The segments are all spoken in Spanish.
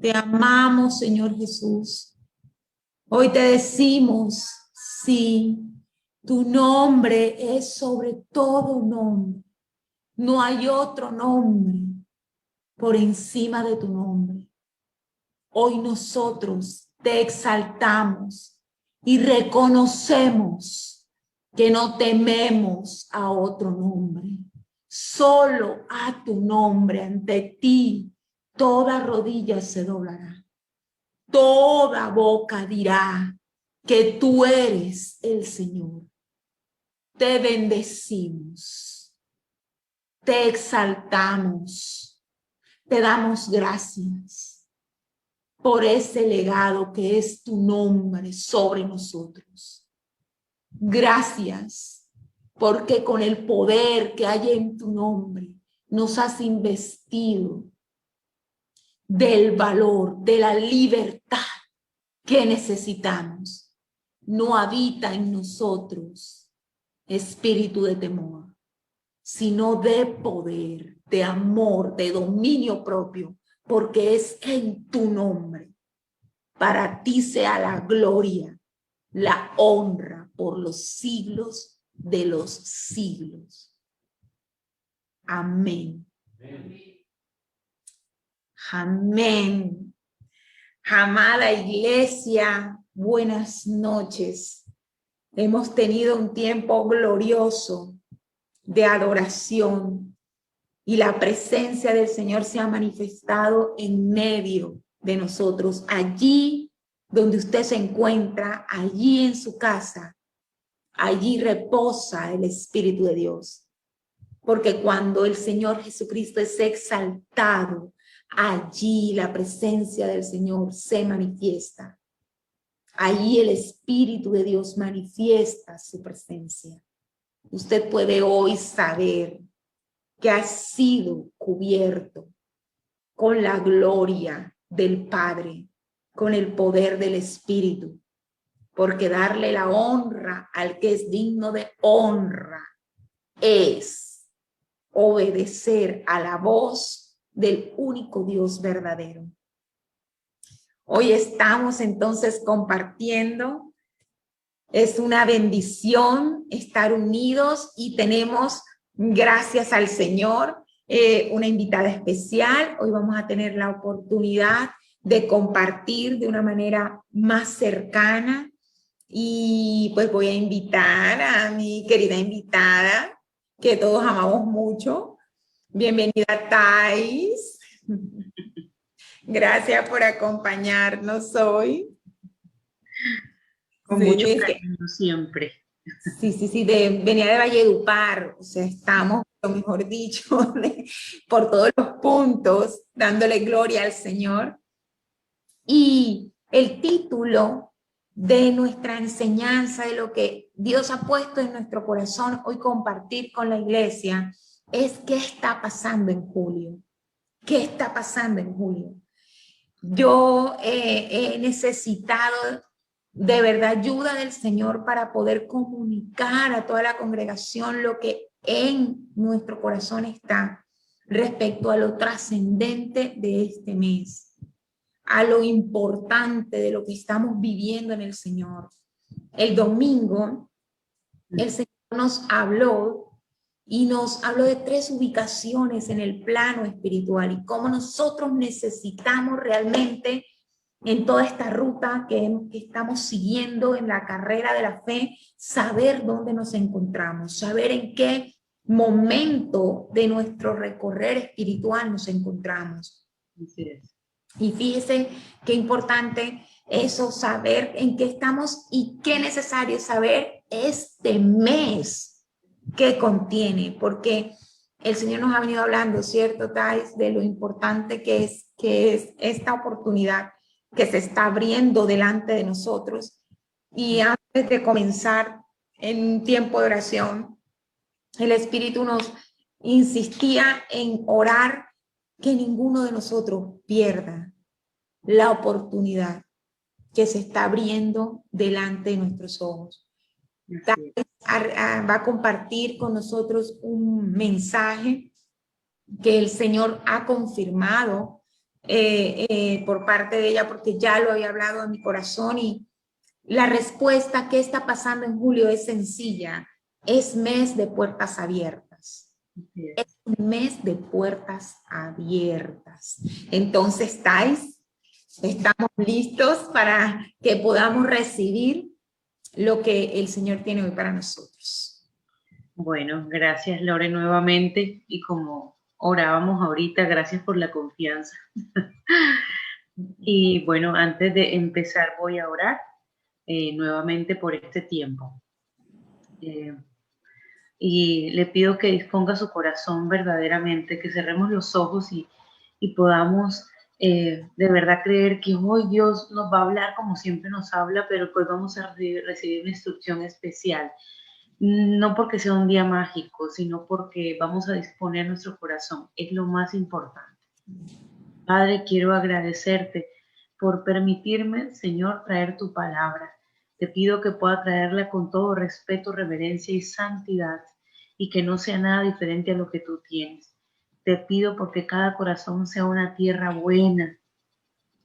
Te amamos, Señor Jesús. Hoy te decimos, sí, tu nombre es sobre todo nombre. No hay otro nombre por encima de tu nombre. Hoy nosotros te exaltamos y reconocemos que no tememos a otro nombre. Solo a tu nombre, ante ti, toda rodilla se doblará. Toda boca dirá que tú eres el Señor. Te bendecimos, te exaltamos, te damos gracias por ese legado que es tu nombre sobre nosotros. Gracias porque con el poder que hay en tu nombre nos has investido del valor, de la libertad que necesitamos. No habita en nosotros espíritu de temor, sino de poder, de amor, de dominio propio, porque es en tu nombre. Para ti sea la gloria, la honra por los siglos de los siglos. Amén. Amén. Amada iglesia, buenas noches. Hemos tenido un tiempo glorioso de adoración y la presencia del Señor se ha manifestado en medio de nosotros. Allí donde usted se encuentra, allí en su casa, allí reposa el Espíritu de Dios. Porque cuando el Señor Jesucristo es exaltado, allí la presencia del Señor se manifiesta. Allí el Espíritu de Dios manifiesta su presencia. Usted puede hoy saber que ha sido cubierto con la gloria del Padre, con el poder del Espíritu, porque darle la honra al que es digno de honra es obedecer a la voz del único Dios verdadero. Hoy estamos entonces compartiendo. Es una bendición estar unidos y tenemos, gracias al Señor, una invitada especial. Hoy vamos a tener la oportunidad de compartir de una manera más cercana y pues voy a invitar a mi querida invitada que todos amamos mucho. Bienvenida, Thais. Gracias por acompañarnos hoy. Con mucho cariño siempre. Sí, venía de Valledupar, o sea, estamos, lo mejor dicho, por todos los puntos, dándole gloria al Señor. Y el título de nuestra enseñanza, de lo que Dios ha puesto en nuestro corazón hoy compartir con la iglesia, es ¿qué está pasando en julio? ¿Qué está pasando en julio? Yo he necesitado de verdad ayuda del Señor para poder comunicar a toda la congregación lo que en nuestro corazón está respecto a lo trascendente de este mes, a lo importante de lo que estamos viviendo en el Señor. El domingo, el Señor nos habló y nos habló de 3 ubicaciones en el plano espiritual y cómo nosotros necesitamos realmente en toda esta ruta que estamos siguiendo en la carrera de la fe, saber dónde nos encontramos, saber en qué momento de nuestro recorrer espiritual nos encontramos. Así es. Y fíjese qué importante eso, saber en qué estamos y qué necesario saber este mes que contiene, porque el Señor nos ha venido hablando, ¿cierto, Thais? De lo importante que es esta oportunidad que se está abriendo delante de nosotros. Y antes de comenzar en un tiempo de oración, el Espíritu nos insistía en orar que ninguno de nosotros pierda la oportunidad que se está abriendo delante de nuestros ojos. Va a compartir con nosotros un mensaje que el Señor ha confirmado por parte de ella, porque ya lo había hablado en mi corazón, y la respuesta que está pasando en julio es sencilla. Es mes de puertas abiertas. Es un mes de puertas abiertas. Entonces, estamos listos para que podamos recibir lo que el Señor tiene hoy para nosotros. Bueno, gracias Lore nuevamente, y como orábamos ahorita, gracias por la confianza. Y bueno, antes de empezar voy a orar nuevamente por este tiempo. Y le pido que disponga su corazón verdaderamente, que cerremos los ojos y podamos de verdad creer que hoy Dios nos va a hablar como siempre nos habla, pero que hoy vamos a recibir una instrucción especial. No porque sea un día mágico, sino porque vamos a disponer nuestro corazón. Es lo más importante. Padre, quiero agradecerte por permitirme, Señor, traer tu palabra. Te pido que pueda traerla con todo respeto, reverencia y santidad, y que no sea nada diferente a lo que tú tienes. Te pido porque cada corazón sea una tierra buena,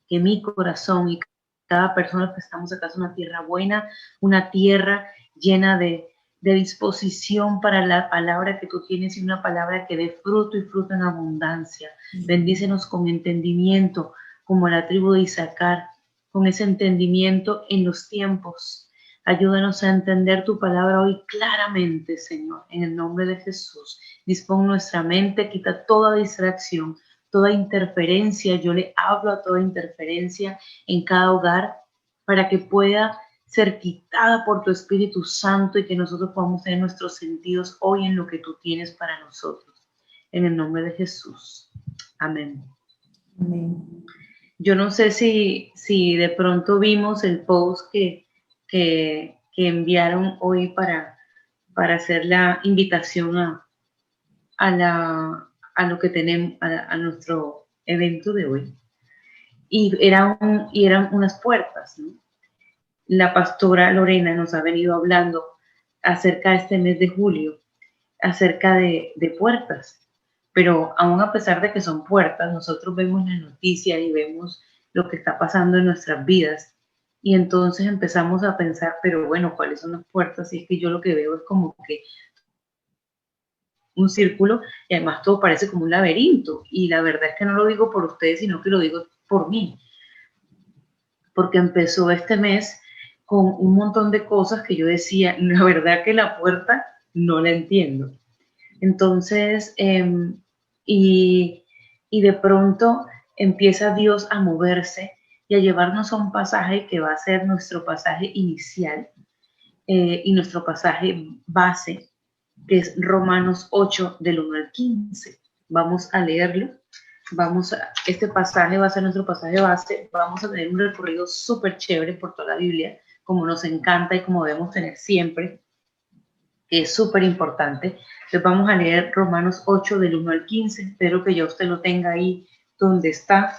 que mi corazón y cada persona que estamos acá es una tierra buena, una tierra llena de disposición para la palabra que tú tienes, y una palabra que dé fruto y fruto en abundancia. Bendícenos con entendimiento, como la tribu de Isaacar, con ese entendimiento en los tiempos. Ayúdanos a entender tu palabra hoy claramente, Señor, en el nombre de Jesús. Dispón nuestra mente, quita toda distracción, toda interferencia. Yo le hablo a toda interferencia en cada hogar para que pueda ser quitada por tu Espíritu Santo, y que nosotros podamos tener nuestros sentidos hoy en lo que tú tienes para nosotros. En el nombre de Jesús. Amén. Amén. Yo no sé si de pronto vimos el post que enviaron hoy para hacer la invitación a lo que tenemos, a nuestro evento de hoy. Y eran unas puertas, ¿no? La pastora Lorena nos ha venido hablando acerca de este mes de julio, acerca de puertas, pero aún a pesar de que son puertas, nosotros vemos la noticia y vemos lo que está pasando en nuestras vidas, y entonces empezamos a pensar, pero bueno, ¿cuáles son las puertas? Y es que yo lo que veo es como que un círculo, y además todo parece como un laberinto, y la verdad es que no lo digo por ustedes, sino que lo digo por mí, porque empezó este mes con un montón de cosas que yo decía, la verdad que la puerta no la entiendo. Entonces, y de pronto empieza Dios a moverse y a llevarnos a un pasaje que va a ser nuestro pasaje inicial y nuestro pasaje base, que es Romanos 8, del 1 al 15. Vamos a leerlo. Este pasaje va a ser nuestro pasaje base. Vamos a tener un recorrido súper chévere por toda la Biblia, como nos encanta y como debemos tener siempre, que es súper importante. Entonces vamos a leer Romanos 8, del 1 al 15. Espero que ya usted lo tenga ahí donde está.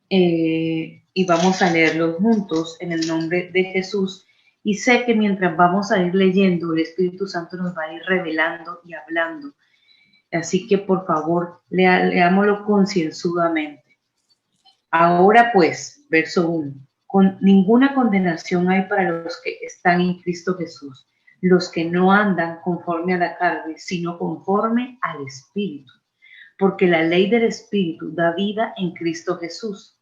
Y vamos a leerlo juntos en el nombre de Jesús. Y sé que mientras vamos a ir leyendo, el Espíritu Santo nos va a ir revelando y hablando. Así que por favor, leámoslo concienzudamente. Ahora pues, verso 1. Con ninguna condenación hay para los que están en Cristo Jesús, los que no andan conforme a la carne, sino conforme al Espíritu. Porque la ley del Espíritu da vida en Cristo Jesús.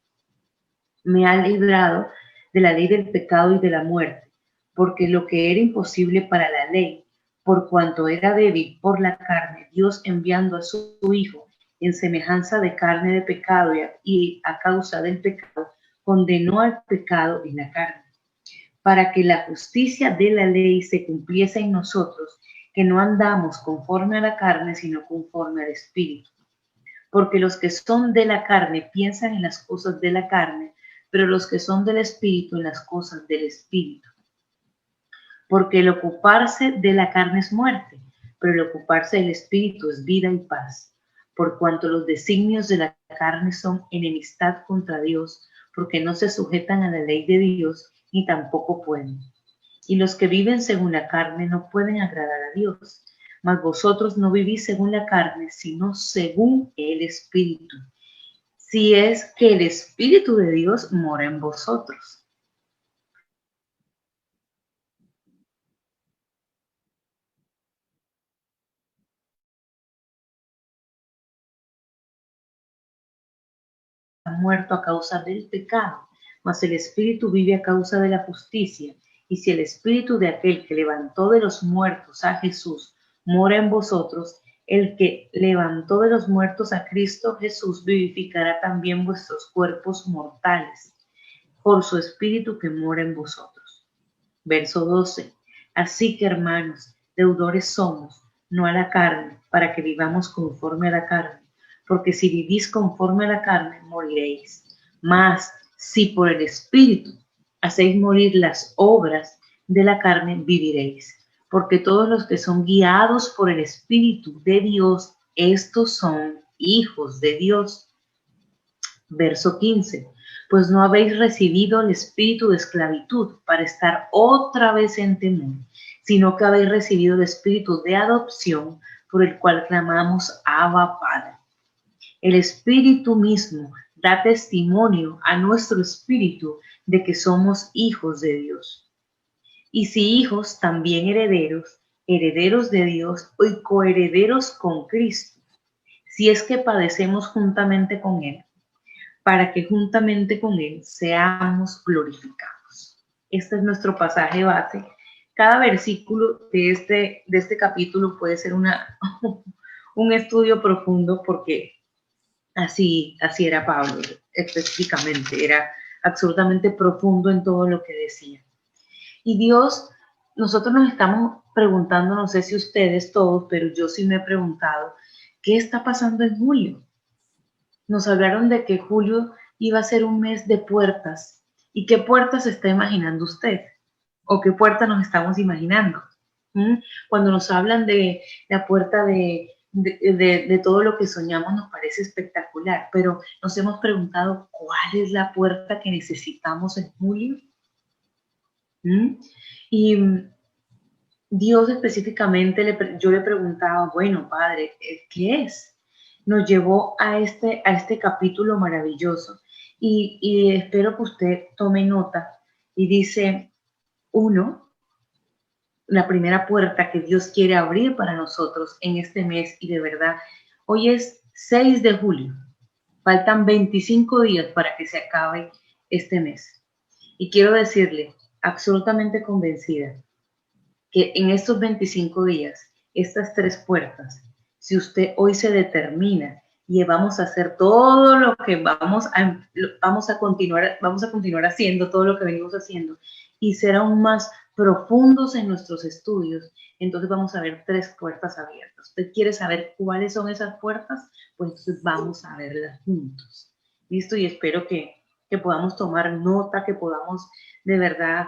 Me ha librado de la ley del pecado y de la muerte, porque lo que era imposible para la ley, por cuanto era débil por la carne, Dios enviando a su Hijo en semejanza de carne de pecado, y a causa del pecado, condenó al pecado en la carne, para que la justicia de la ley se cumpliese en nosotros, que no andamos conforme a la carne, sino conforme al Espíritu. Porque los que son de la carne piensan en las cosas de la carne, pero los que son del Espíritu en las cosas del Espíritu. Porque el ocuparse de la carne es muerte, pero el ocuparse del Espíritu es vida y paz. Por cuanto los designios de la carne son enemistad contra Dios, porque no se sujetan a la ley de Dios, ni tampoco pueden. Y los que viven según la carne no pueden agradar a Dios. Mas vosotros no vivís según la carne, sino según el Espíritu. si es que el Espíritu de Dios mora en vosotros. Ha muerto a causa del pecado, mas el Espíritu vive a causa de la justicia. Y si el Espíritu de aquel que levantó de los muertos a Jesús mora en vosotros, el que levantó de los muertos a Cristo Jesús vivificará también vuestros cuerpos mortales por su Espíritu que mora en vosotros. Verso 12. Así que, hermanos, deudores somos, no a la carne, para que vivamos conforme a la carne, porque si vivís conforme a la carne, moriréis. Mas, si por el Espíritu hacéis morir las obras de la carne, viviréis. Porque todos los que son guiados por el Espíritu de Dios, estos son hijos de Dios. Verso 15. Pues no habéis recibido el espíritu de esclavitud para estar otra vez en temor, sino que habéis recibido el espíritu de adopción por el cual clamamos Abba, Padre. El Espíritu mismo da testimonio a nuestro espíritu de que somos hijos de Dios. Y si hijos, también herederos, herederos de Dios y coherederos con Cristo, si es que padecemos juntamente con Él, para que juntamente con Él seamos glorificados. Este es nuestro pasaje base. Cada versículo de este capítulo puede ser un estudio profundo porque así era Pablo específicamente, era absolutamente profundo en todo lo que decía. Y Dios, nosotros nos estamos preguntando, no sé si ustedes todos, pero yo sí me he preguntado, ¿qué está pasando en julio? Nos hablaron de que julio iba a ser un mes de puertas. ¿Y qué puertas se está imaginando usted? ¿O qué puertas nos estamos imaginando? Cuando nos hablan de la puerta de todo lo que soñamos nos parece espectacular, pero nos hemos preguntado cuál es la puerta que necesitamos en julio. Y Dios específicamente, yo le preguntaba, bueno, Padre, ¿qué es? Nos llevó a este capítulo maravilloso y espero que usted tome nota y dice, uno, la primera puerta que Dios quiere abrir para nosotros en este mes y de verdad, hoy es 6 de julio, faltan 25 días para que se acabe este mes y quiero decirle, absolutamente convencida, que en estos 25 días, estas 3 puertas, si usted hoy se determina y vamos a hacer todo lo que vamos a continuar haciendo, todo lo que venimos haciendo, y ser aún más profundos en nuestros estudios, entonces vamos a ver 3 puertas abiertas. ¿Usted quiere saber cuáles son esas puertas? Pues entonces vamos a verlas juntos. ¿Listo? Y espero que podamos tomar nota, que podamos de verdad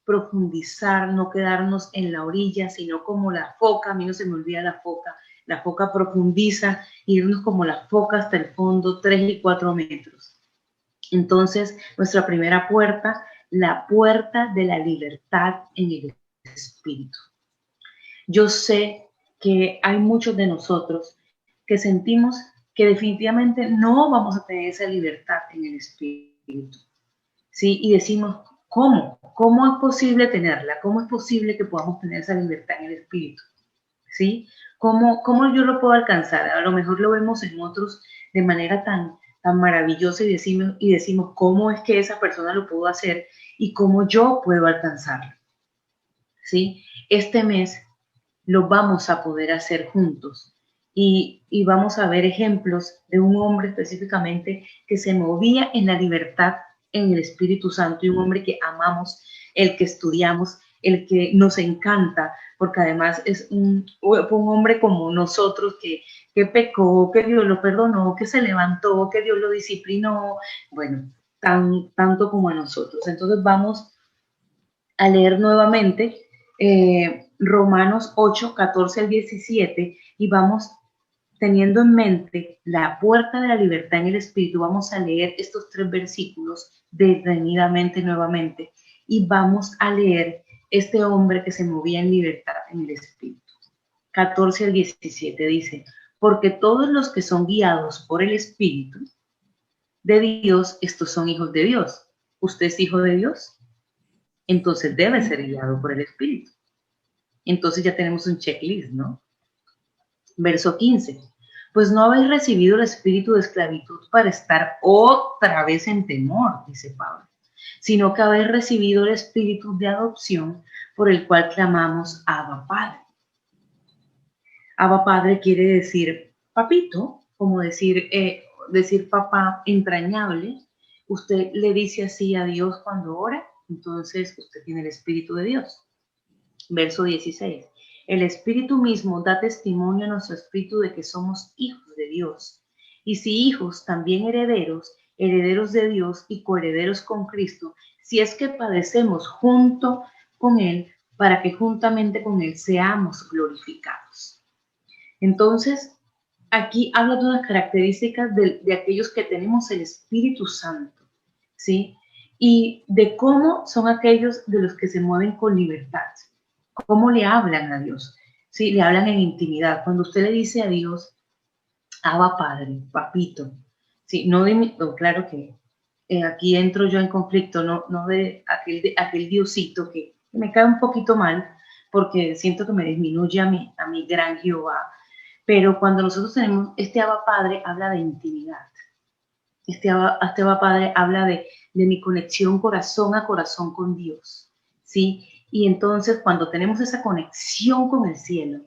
profundizar, no quedarnos en la orilla, sino como la foca, a mí no se me olvida la foca profundiza, irnos como la foca hasta el fondo, 3 y 4 metros. Entonces, nuestra primera puerta, la puerta de la libertad en el espíritu. Yo sé que hay muchos de nosotros que sentimos que definitivamente no vamos a tener esa libertad en el espíritu, ¿sí? Y decimos, ¿cómo? ¿Cómo es posible tenerla? ¿Cómo es posible que podamos tener esa libertad en el espíritu? ¿Sí? ¿Cómo yo lo puedo alcanzar? A lo mejor lo vemos en otros de manera tan maravillosa y decimos, ¿cómo es que esa persona lo pudo hacer y cómo yo puedo alcanzarlo? ¿Sí? Este mes lo vamos a poder hacer juntos y vamos a ver ejemplos de un hombre específicamente que se movía en la libertad en el Espíritu Santo y un hombre que amamos, el que estudiamos, el que nos encanta, porque además fue un hombre como nosotros que pecó, que Dios lo perdonó, que se levantó, que Dios lo disciplinó, bueno, tanto como a nosotros. Entonces vamos a leer nuevamente Romanos 8, 14 al 17 y vamos teniendo en mente la puerta de la libertad en el espíritu, vamos a leer estos 3 versículos detenidamente nuevamente y vamos a leer este hombre que se movía en libertad en el espíritu. 14 al 17 dice, porque todos los que son guiados por el espíritu, de Dios, estos son hijos de Dios. ¿Usted es hijo de Dios? Entonces debe ser guiado por el Espíritu. Entonces ya tenemos un checklist, ¿no? Verso 15. Pues no habéis recibido el espíritu de esclavitud para estar otra vez en temor, dice Pablo, sino que habéis recibido el espíritu de adopción por el cual clamamos Abba Padre. Abba Padre quiere decir papito, como decir papá entrañable. Usted le dice así a Dios cuando ora, entonces usted tiene el espíritu de Dios. Verso 16. El Espíritu mismo da testimonio a nuestro espíritu de que somos hijos de Dios. Y si hijos, también herederos, herederos de Dios y coherederos con Cristo, si es que padecemos junto con Él, para que juntamente con Él seamos glorificados. Entonces, aquí habla de unas características de aquellos que tenemos el Espíritu Santo, ¿sí? Y de cómo son aquellos de los que se mueven con libertad. ¿Cómo le hablan a Dios? Sí, le hablan en intimidad. Cuando usted le dice a Dios, Abba Padre, papito, sí, no claro que aquí entro yo en conflicto, no de aquel Diosito que me cae un poquito mal, porque siento que me disminuye a mi gran Jehová. Pero cuando nosotros tenemos este Abba Padre, habla de intimidad. Este Abba Padre habla de mi conexión corazón a corazón con Dios, ¿sí? Y entonces cuando tenemos esa conexión con el cielo,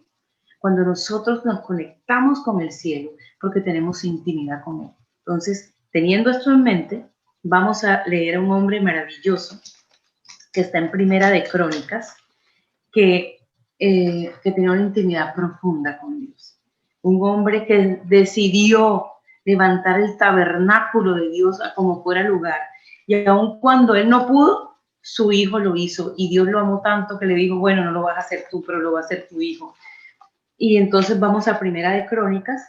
cuando nosotros nos conectamos con el cielo, porque tenemos intimidad con Él. Entonces, teniendo esto en mente, vamos a leer a un hombre maravilloso que está en Primera de Crónicas, que tenía una intimidad profunda con Dios. Un hombre que decidió levantar el tabernáculo de Dios a como fuera lugar. Y aun cuando él no pudo, su hijo lo hizo. Y Dios lo amó tanto que le dijo, bueno, no lo vas a hacer tú, pero lo va a hacer tu hijo. Y entonces vamos a Primera de Crónicas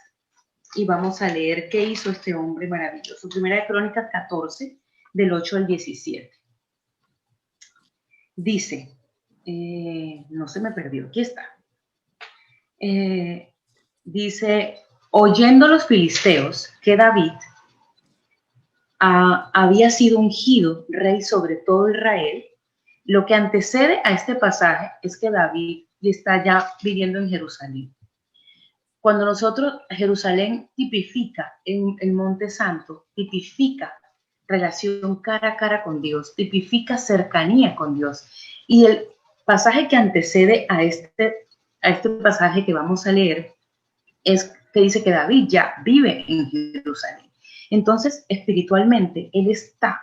y vamos a leer qué hizo este hombre maravilloso. Primera de Crónicas 14, del 8 al 17. Dice, no se me perdió, aquí está. Dice, oyendo los filisteos que David había sido ungido rey sobre todo Israel, lo que antecede a este pasaje es que David está ya viviendo en Jerusalén. Cuando Jerusalén tipifica en el Monte Santo, tipifica relación cara a cara con Dios, tipifica cercanía con Dios. Y el pasaje que antecede a este pasaje que vamos a leer es que dice que David ya vive en Jerusalén. Entonces, espiritualmente, él está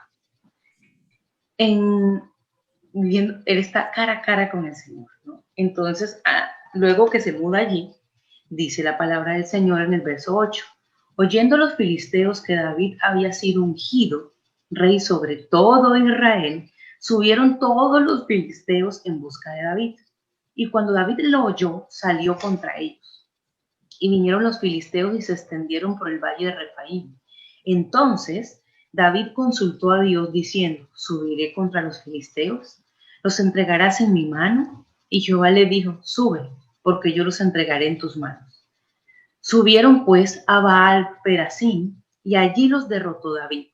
cara a cara con el Señor, ¿no? Entonces, luego que se muda allí, dice la palabra del Señor en el verso 8, oyendo los filisteos que David había sido ungido rey sobre todo Israel, subieron todos los filisteos en busca de David. Y cuando David lo oyó, salió contra ellos. Y vinieron los filisteos y se extendieron por el valle de Refaim. Entonces David consultó a Dios diciendo, ¿subiré contra los filisteos? ¿Los entregarás en mi mano? Y Jehová le dijo, sube, porque yo los entregaré en tus manos. Subieron pues a Baal Perasim, y allí los derrotó David.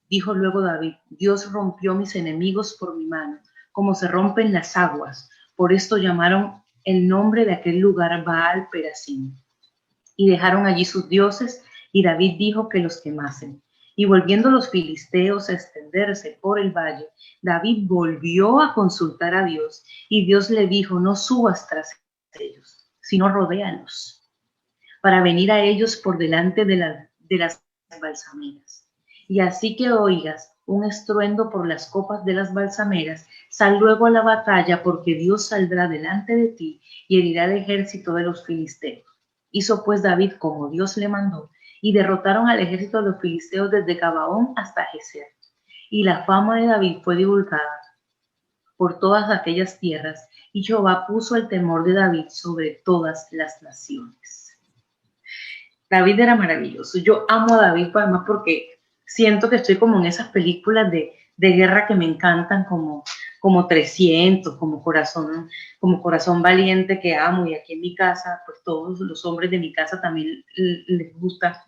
Dijo luego David, Dios rompió mis enemigos por mi mano, como se rompen las aguas. Por esto llamaron el nombre de aquel lugar Baal Perasim. Y dejaron allí sus dioses, y David dijo que los quemasen. Y volviendo los filisteos a extenderse por el valle, David volvió a consultar a Dios, y Dios le dijo, no subas tras ellos, sino rodéalos, para venir a ellos por delante de las balsameras. Y así que oigas un estruendo por las copas de las balsameras, sal luego a la batalla, porque Dios saldrá delante de ti y herirá el ejército de los filisteos. Hizo pues David como Dios le mandó, y derrotaron al ejército de los filisteos desde Gabaón hasta Geser. Y la fama de David fue divulgada por todas aquellas tierras, y Jehová puso el temor de David sobre todas las naciones. David era maravilloso. Yo amo a David además porque siento que estoy como en esas películas de guerra que me encantan, como 300, como Corazón Valiente, que amo, y aquí en mi casa, pues todos los hombres de mi casa también les gusta.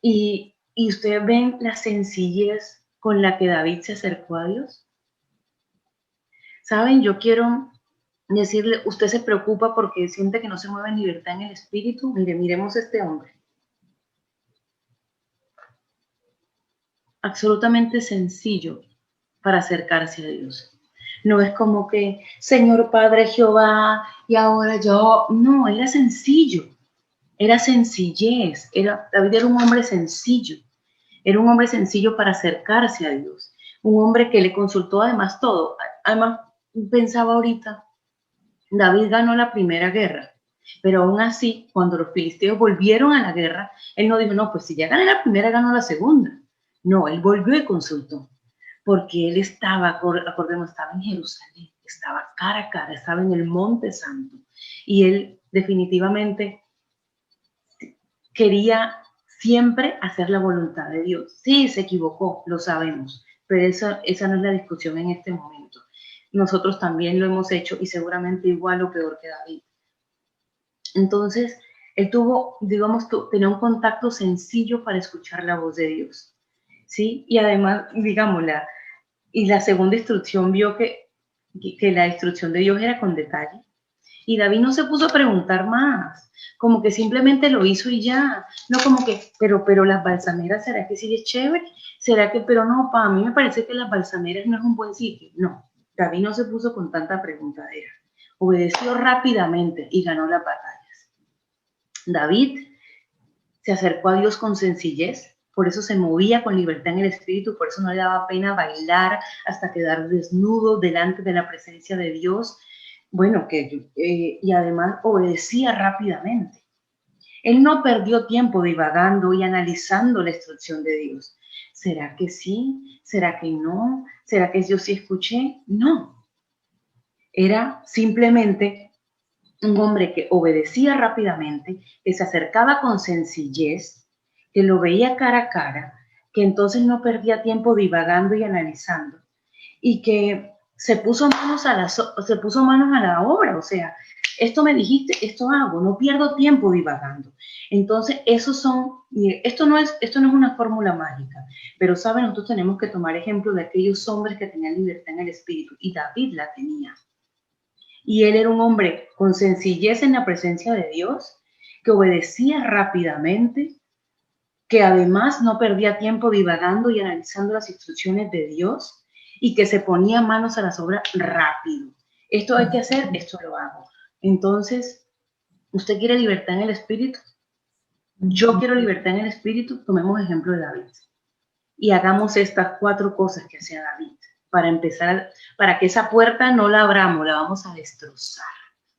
Y Y ustedes ven la sencillez con la que David se acercó a Dios. ¿Saben? Yo quiero decirle, usted se preocupa porque siente que no se mueve en libertad en el espíritu. Mire, miremos este hombre. Absolutamente sencillo para acercarse a Dios. No es como que, Señor Padre Jehová, y ahora yo. No, era sencillo. Era sencillez. David era un hombre sencillo. Era un hombre sencillo para acercarse a Dios. Un hombre que le consultó además todo. Además, pensaba ahorita, David ganó la primera guerra, pero aún así, cuando los filisteos volvieron a la guerra, él no dijo, no, pues si ya gané la primera, ganó la segunda. No, él volvió y consultó, porque él estaba, acordemos, estaba en Jerusalén, estaba cara a cara, estaba en el Monte Santo, y él definitivamente quería siempre hacer la voluntad de Dios. Sí, se equivocó, lo sabemos, pero esa no es la discusión en este momento. Nosotros también lo hemos hecho y seguramente igual o peor que David. Entonces, él tuvo, digamos, tenía un contacto sencillo para escuchar la voz de Dios, ¿sí? Y además, digamos, la segunda instrucción vio que la instrucción de Dios era con detalle. Y David no se puso a preguntar más, como que simplemente lo hizo y ya. No como que, pero las balsameras, ¿será que sí es chévere? ¿Será que, pero no, para mí me parece que las balsameras no es un buen sitio? No, David no se puso con tanta preguntadera. Obedeció rápidamente y ganó las batallas. David se acercó a Dios con sencillez, por eso se movía con libertad en el espíritu, por eso no le daba pena bailar hasta quedar desnudo delante de la presencia de Dios. Bueno, y además obedecía rápidamente. Él no perdió tiempo divagando y analizando la instrucción de Dios. ¿Será que sí? ¿Será que no? ¿Será que yo sí escuché? No. Era simplemente un hombre que obedecía rápidamente, que se acercaba con sencillez, que lo veía cara a cara, que entonces no perdía tiempo divagando y analizando, y que se puso manos a la obra. O sea, esto me dijiste, esto hago, no pierdo tiempo divagando. Entonces, esto no es una fórmula mágica, pero saben, nosotros tenemos que tomar ejemplo de aquellos hombres que tenían libertad en el espíritu, y David la tenía. Y él era un hombre con sencillez en la presencia de Dios, que obedecía rápidamente, que además no perdía tiempo divagando y analizando las instrucciones de Dios, y que se ponía manos a las obras rápido. Esto hay que hacer, esto lo hago. Entonces, ¿usted quiere libertad en el espíritu? Yo quiero libertad en el espíritu. Tomemos ejemplo de David y hagamos estas 4 cosas que hacía David para empezar, para que esa puerta no la abramos, la vamos a destrozar.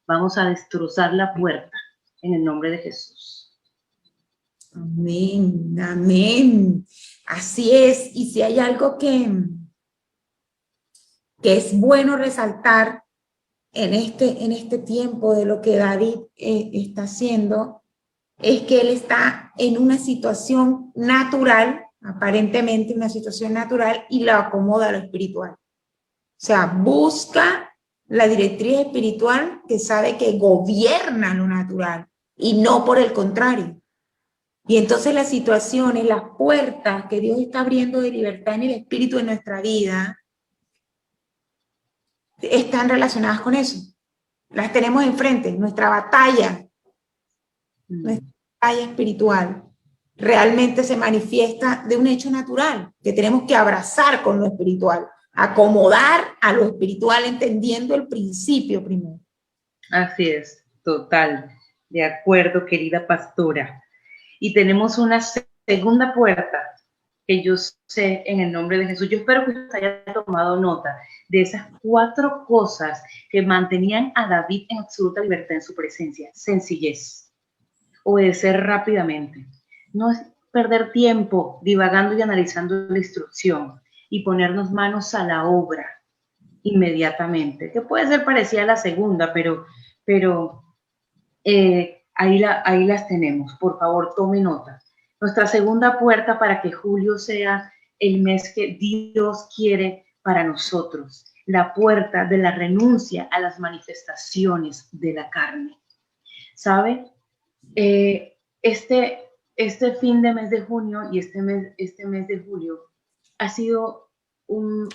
Vamos a destrozar la puerta en el nombre de Jesús. Amén, amén. Así es. Y si hay algo que es bueno resaltar en este tiempo de lo que David está haciendo, es que él está en una situación natural, aparentemente una situación natural, y lo acomoda a lo espiritual. O sea, busca la directriz espiritual que sabe que gobierna lo natural y no por el contrario. Y entonces las situaciones, las puertas que Dios está abriendo de libertad en el espíritu de nuestra vida están relacionadas con eso. Las tenemos enfrente, nuestra batalla espiritual realmente se manifiesta de un hecho natural que tenemos que abrazar con lo espiritual, acomodar a lo espiritual entendiendo el principio primero. Así es, total, de acuerdo, querida pastora. Y tenemos una segunda puerta que yo sé en el nombre de Jesús. Yo espero que usted haya tomado nota de esas 4 cosas que mantenían a David en absoluta libertad en su presencia. Sencillez, obedecer rápidamente, no es perder tiempo divagando y analizando la instrucción, y ponernos manos a la obra inmediatamente, que puede ser parecida a la segunda, pero ahí las tenemos. Por favor, tome nota. Nuestra segunda puerta para que julio sea el mes que Dios quiere para nosotros, la puerta de la renuncia a las manifestaciones de la carne. ¿Sabe? Este este fin de mes de junio y este mes de julio ha sido un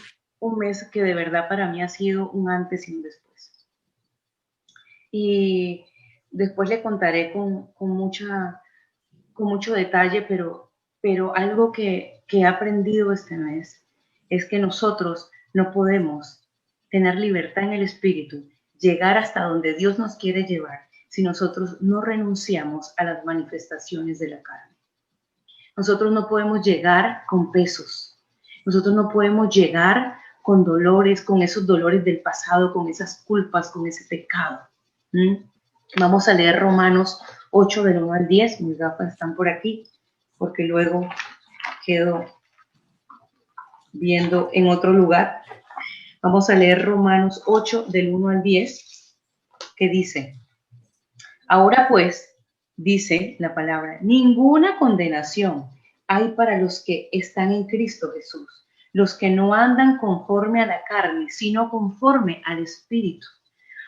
mes que de verdad para mí ha sido un antes y un después. Y después le contaré con mucho detalle, pero algo que he aprendido este mes es que nosotros no podemos tener libertad en el espíritu, llegar hasta donde Dios nos quiere llevar, si nosotros no renunciamos a las manifestaciones de la carne. Nosotros no podemos llegar con pesos, nosotros no podemos llegar con dolores, con esos dolores del pasado, con esas culpas, con ese pecado. Vamos a leer Romanos 8 del 1 al 10, mis gafas están por aquí, porque luego quedo viendo en otro lugar. Vamos a leer Romanos 8 del 1 al 10, que dice: ahora pues, dice la palabra, ninguna condenación hay para los que están en Cristo Jesús, los que no andan conforme a la carne, sino conforme al Espíritu.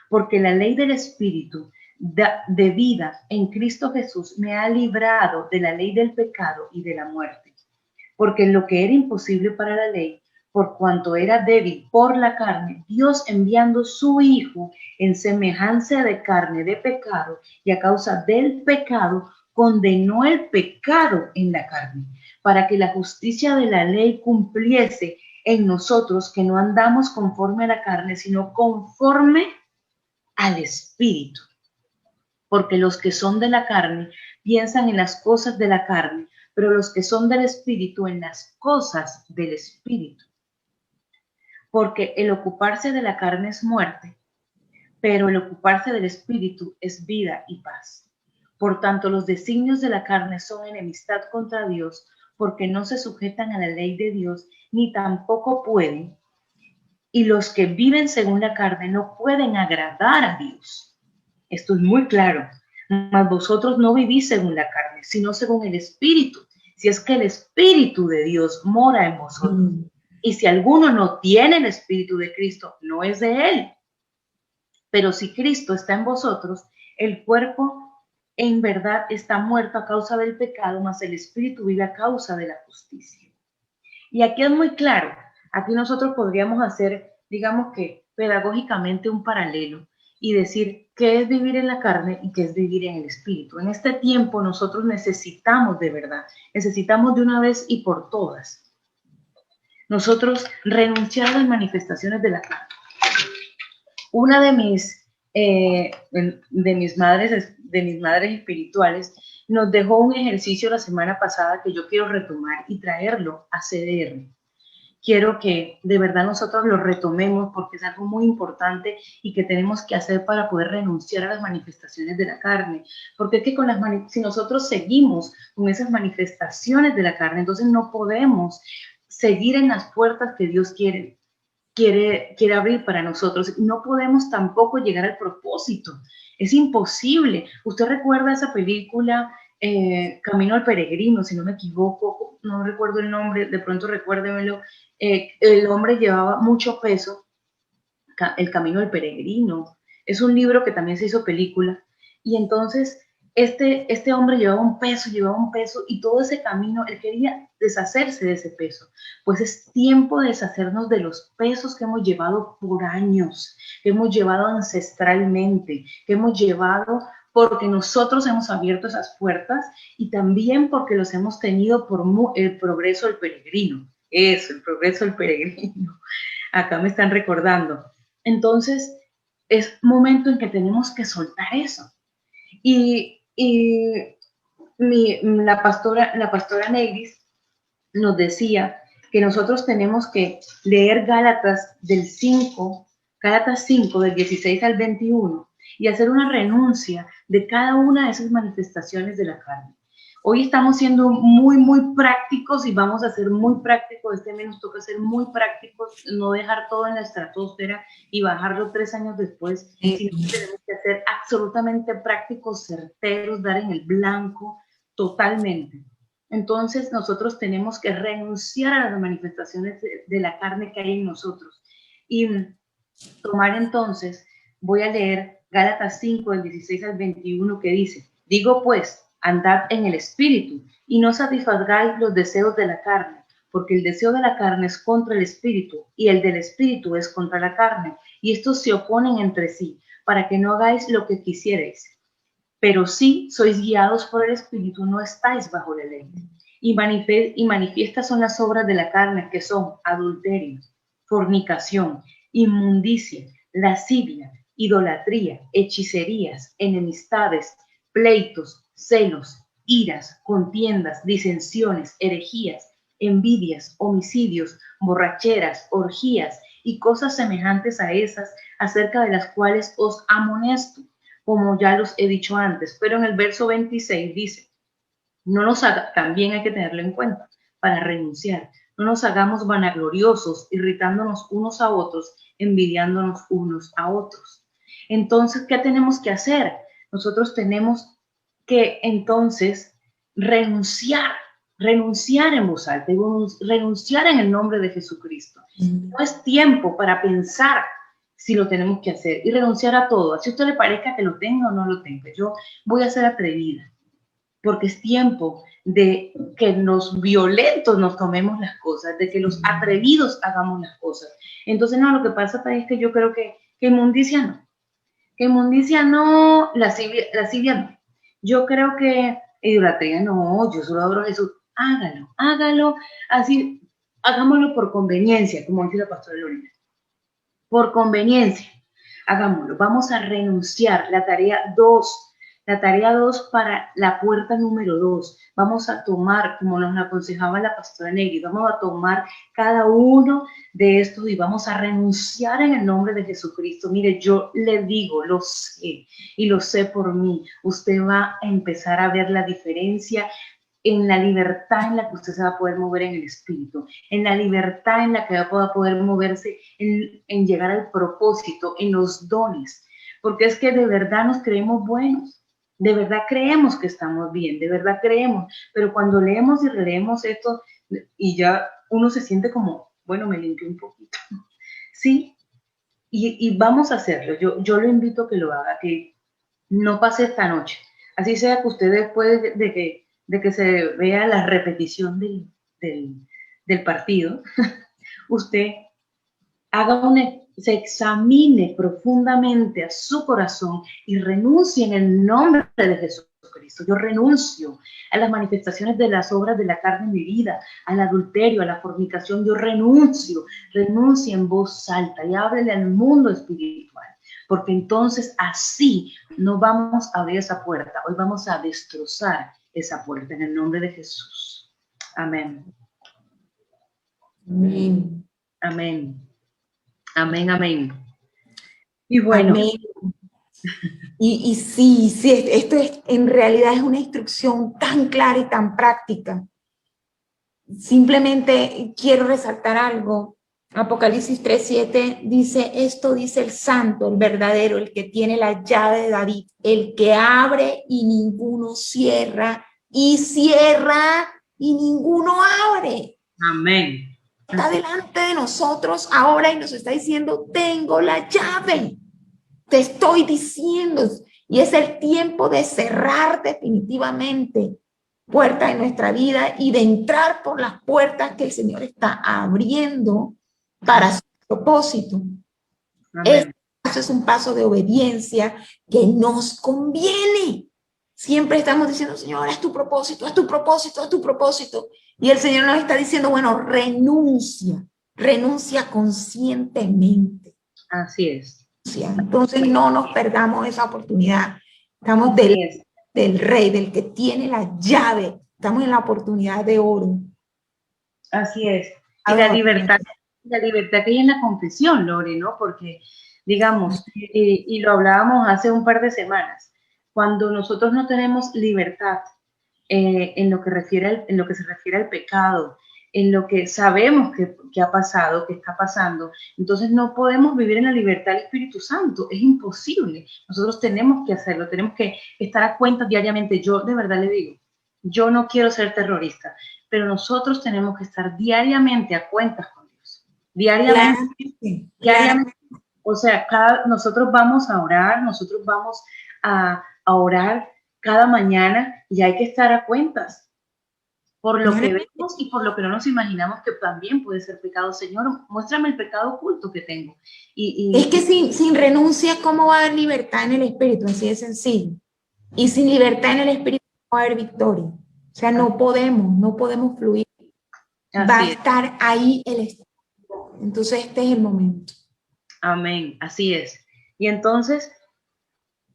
Porque la ley del Espíritu de vida en Cristo Jesús me ha librado de la ley del pecado y de la muerte. Porque lo que era imposible para la ley, por cuanto era débil por la carne, Dios enviando su Hijo en semejanza de carne de pecado, y a causa del pecado condenó el pecado en la carne, para que la justicia de la ley cumpliese en nosotros, que no andamos conforme a la carne, sino conforme al Espíritu. Porque los que son de la carne piensan en las cosas de la carne, pero los que son del Espíritu en las cosas del Espíritu. Porque el ocuparse de la carne es muerte, pero el ocuparse del Espíritu es vida y paz. Por tanto, los designios de la carne son enemistad contra Dios, porque no se sujetan a la ley de Dios, ni tampoco pueden. Y los que viven según la carne no pueden agradar a Dios. Esto es muy claro. Mas vosotros no vivís según la carne, sino según el Espíritu. Si es que el Espíritu de Dios mora en vosotros. Y si alguno no tiene el Espíritu de Cristo, no es de él. Pero si Cristo está en vosotros, el cuerpo en verdad está muerto a causa del pecado, mas el Espíritu vive a causa de la justicia. Y aquí es muy claro. Aquí nosotros podríamos hacer, digamos que pedagógicamente, un paralelo y decir qué es vivir en la carne y qué es vivir en el Espíritu. En este tiempo nosotros necesitamos de verdad, necesitamos de una vez y por todas, nosotros renunciar a las manifestaciones de la carne. Una de mis madres espirituales nos dejó un ejercicio la semana pasada que yo quiero retomar y traerlo a CDR. Quiero que de verdad nosotros lo retomemos porque es algo muy importante y que tenemos que hacer para poder renunciar a las manifestaciones de la carne. Porque es que si nosotros seguimos con esas manifestaciones de la carne, entonces no podemos seguir en las puertas que Dios quiere abrir para nosotros. No podemos tampoco llegar al propósito. Es imposible. Usted recuerda esa película Camino al Peregrino, si no me equivoco, no recuerdo el nombre, de pronto recuérdemelo. El hombre llevaba mucho peso, El Camino al Peregrino. Es un libro que también se hizo película. Y entonces este hombre llevaba un peso y todo ese camino, él quería deshacerse de ese peso. Pues es tiempo de deshacernos de los pesos que hemos llevado por años, que hemos llevado ancestralmente, que hemos llevado porque nosotros hemos abierto esas puertas y también porque los hemos tenido por el progreso del peregrino. Eso, el progreso del peregrino. Acá me están recordando. Entonces, es momento en que tenemos que soltar eso. Y la pastora Negris nos decía que nosotros tenemos que leer Gálatas 5, del 16 al 21, y hacer una renuncia de cada una de esas manifestaciones de la carne. Hoy estamos siendo muy, muy prácticos y vamos a ser muy prácticos. Este mes nos toca ser muy prácticos, no dejar todo en la estratosfera y bajarlo 3 años después, sino que tenemos que ser absolutamente prácticos, certeros, dar en el blanco totalmente. Entonces nosotros tenemos que renunciar a las manifestaciones de la carne que hay en nosotros y tomar entonces, voy a leer Gálatas 5, del 16 al 21, que dice: digo pues, andad en el espíritu y no satisfagáis los deseos de la carne, porque el deseo de la carne es contra el espíritu y el del espíritu es contra la carne, y estos se oponen entre sí, para que no hagáis lo que quisierais. Pero si sois guiados por el espíritu, no estáis bajo la ley. Y manifiestas son las obras de la carne, que son adulterio, fornicación, inmundicia, lascivia, idolatría, hechicerías, enemistades, pleitos, celos, iras, contiendas, disensiones, herejías, envidias, homicidios, borracheras, orgías y cosas semejantes a esas, acerca de las cuales os amonesto, como ya los he dicho antes. Pero en el verso 26 dice, no nos haga, también hay que tenerlo en cuenta para renunciar. No nos hagamos vanagloriosos, irritándonos unos a otros, envidiándonos unos a otros. Entonces, ¿qué tenemos que hacer? Nosotros tenemos que entonces renunciar en voz alta, renunciar en el nombre de Jesucristo. No es tiempo para pensar si lo tenemos que hacer y renunciar a todo. Así a usted le parezca que lo tenga o no lo tenga. Yo voy a ser atrevida, porque es tiempo de que los violentos nos tomemos las cosas, de que los atrevidos hagamos las cosas. Entonces, no, lo que pasa es que yo creo que inmundicia no, lascivia no. Yo creo que idolatría no, yo solo adoro a Jesús. Hágalo, así, hagámoslo por conveniencia, como dice la pastora Lorena. Por conveniencia, hagámoslo. Vamos a renunciar. La tarea 2 para la puerta número 2. Vamos a tomar, como nos aconsejaba la pastora Negri, vamos a tomar cada uno de estos y vamos a renunciar en el nombre de Jesucristo. Mire, yo le digo, lo sé y lo sé por mí. Usted va a empezar a ver la diferencia en la libertad en la que usted se va a poder mover en el espíritu, en la libertad en la que va a poder moverse en llegar al propósito, en los dones, porque es que de verdad nos creemos buenos, de verdad creemos que estamos bien, de verdad creemos, pero cuando leemos y releemos esto y ya uno se siente como, bueno, me limpié un poquito, ¿sí? Y vamos a hacerlo, yo lo invito a que lo haga, que no pase esta noche, así sea que usted después de que se vea la repetición del partido, usted se examine profundamente a su corazón y renuncie en el nombre de Jesucristo. Yo renuncio a las manifestaciones de las obras de la carne en mi vida, al adulterio, a la fornicación. Yo renuncie en voz alta y háblele al mundo espiritual, porque entonces así no vamos a abrir esa puerta. Hoy vamos a destrozar esa puerta en el nombre de Jesús. Amén. Amén. Amén. Amén, amén. Y bueno. Amén. Y sí, esto en realidad es una instrucción tan clara y tan práctica. Simplemente quiero resaltar algo. Apocalipsis 3:7 dice, esto dice el santo, el verdadero, el que tiene la llave de David, el que abre y ninguno cierra, y cierra y ninguno abre. Amén. Está delante de nosotros ahora y nos está diciendo, tengo la llave. Te estoy diciendo, y es el tiempo de cerrar definitivamente puertas en nuestra vida y de entrar por las puertas que el Señor está abriendo para su propósito. Este paso es un paso de obediencia que nos conviene. Siempre estamos diciendo, Señor, haz tu propósito, haz tu propósito, haz tu propósito. Y el Señor nos está diciendo, bueno, renuncia conscientemente. Así es. Entonces no nos perdamos esa oportunidad. Estamos del Rey, del que tiene la llave. Estamos en la oportunidad de oro. Así es. Y la libertad que hay en la confesión, Lore, ¿no? Porque, digamos, y lo hablábamos hace un par de semanas, cuando nosotros no tenemos libertad en lo que se refiere al pecado, en lo que sabemos que ha pasado, que está pasando, entonces no podemos vivir en la libertad del Espíritu Santo, es imposible. Nosotros tenemos que hacerlo, tenemos que estar a cuenta diariamente. Yo de verdad le digo, yo no quiero ser terrorista, pero nosotros tenemos que estar diariamente a cuentas con Dios. Diariamente. O sea, nosotros vamos a orar, nosotros vamos a orar cada mañana y hay que estar a cuentas por lo que vemos y por lo que no nos imaginamos que también puede ser pecado. Señor, muéstrame el pecado oculto que tengo. Es que sin renuncia, ¿cómo va a haber libertad en el espíritu? Así de sencillo. Y sin libertad en el espíritu no va a haber victoria. O sea, no podemos fluir. Va a estar ahí el espíritu. Entonces este es el momento. Amén, así es. Y entonces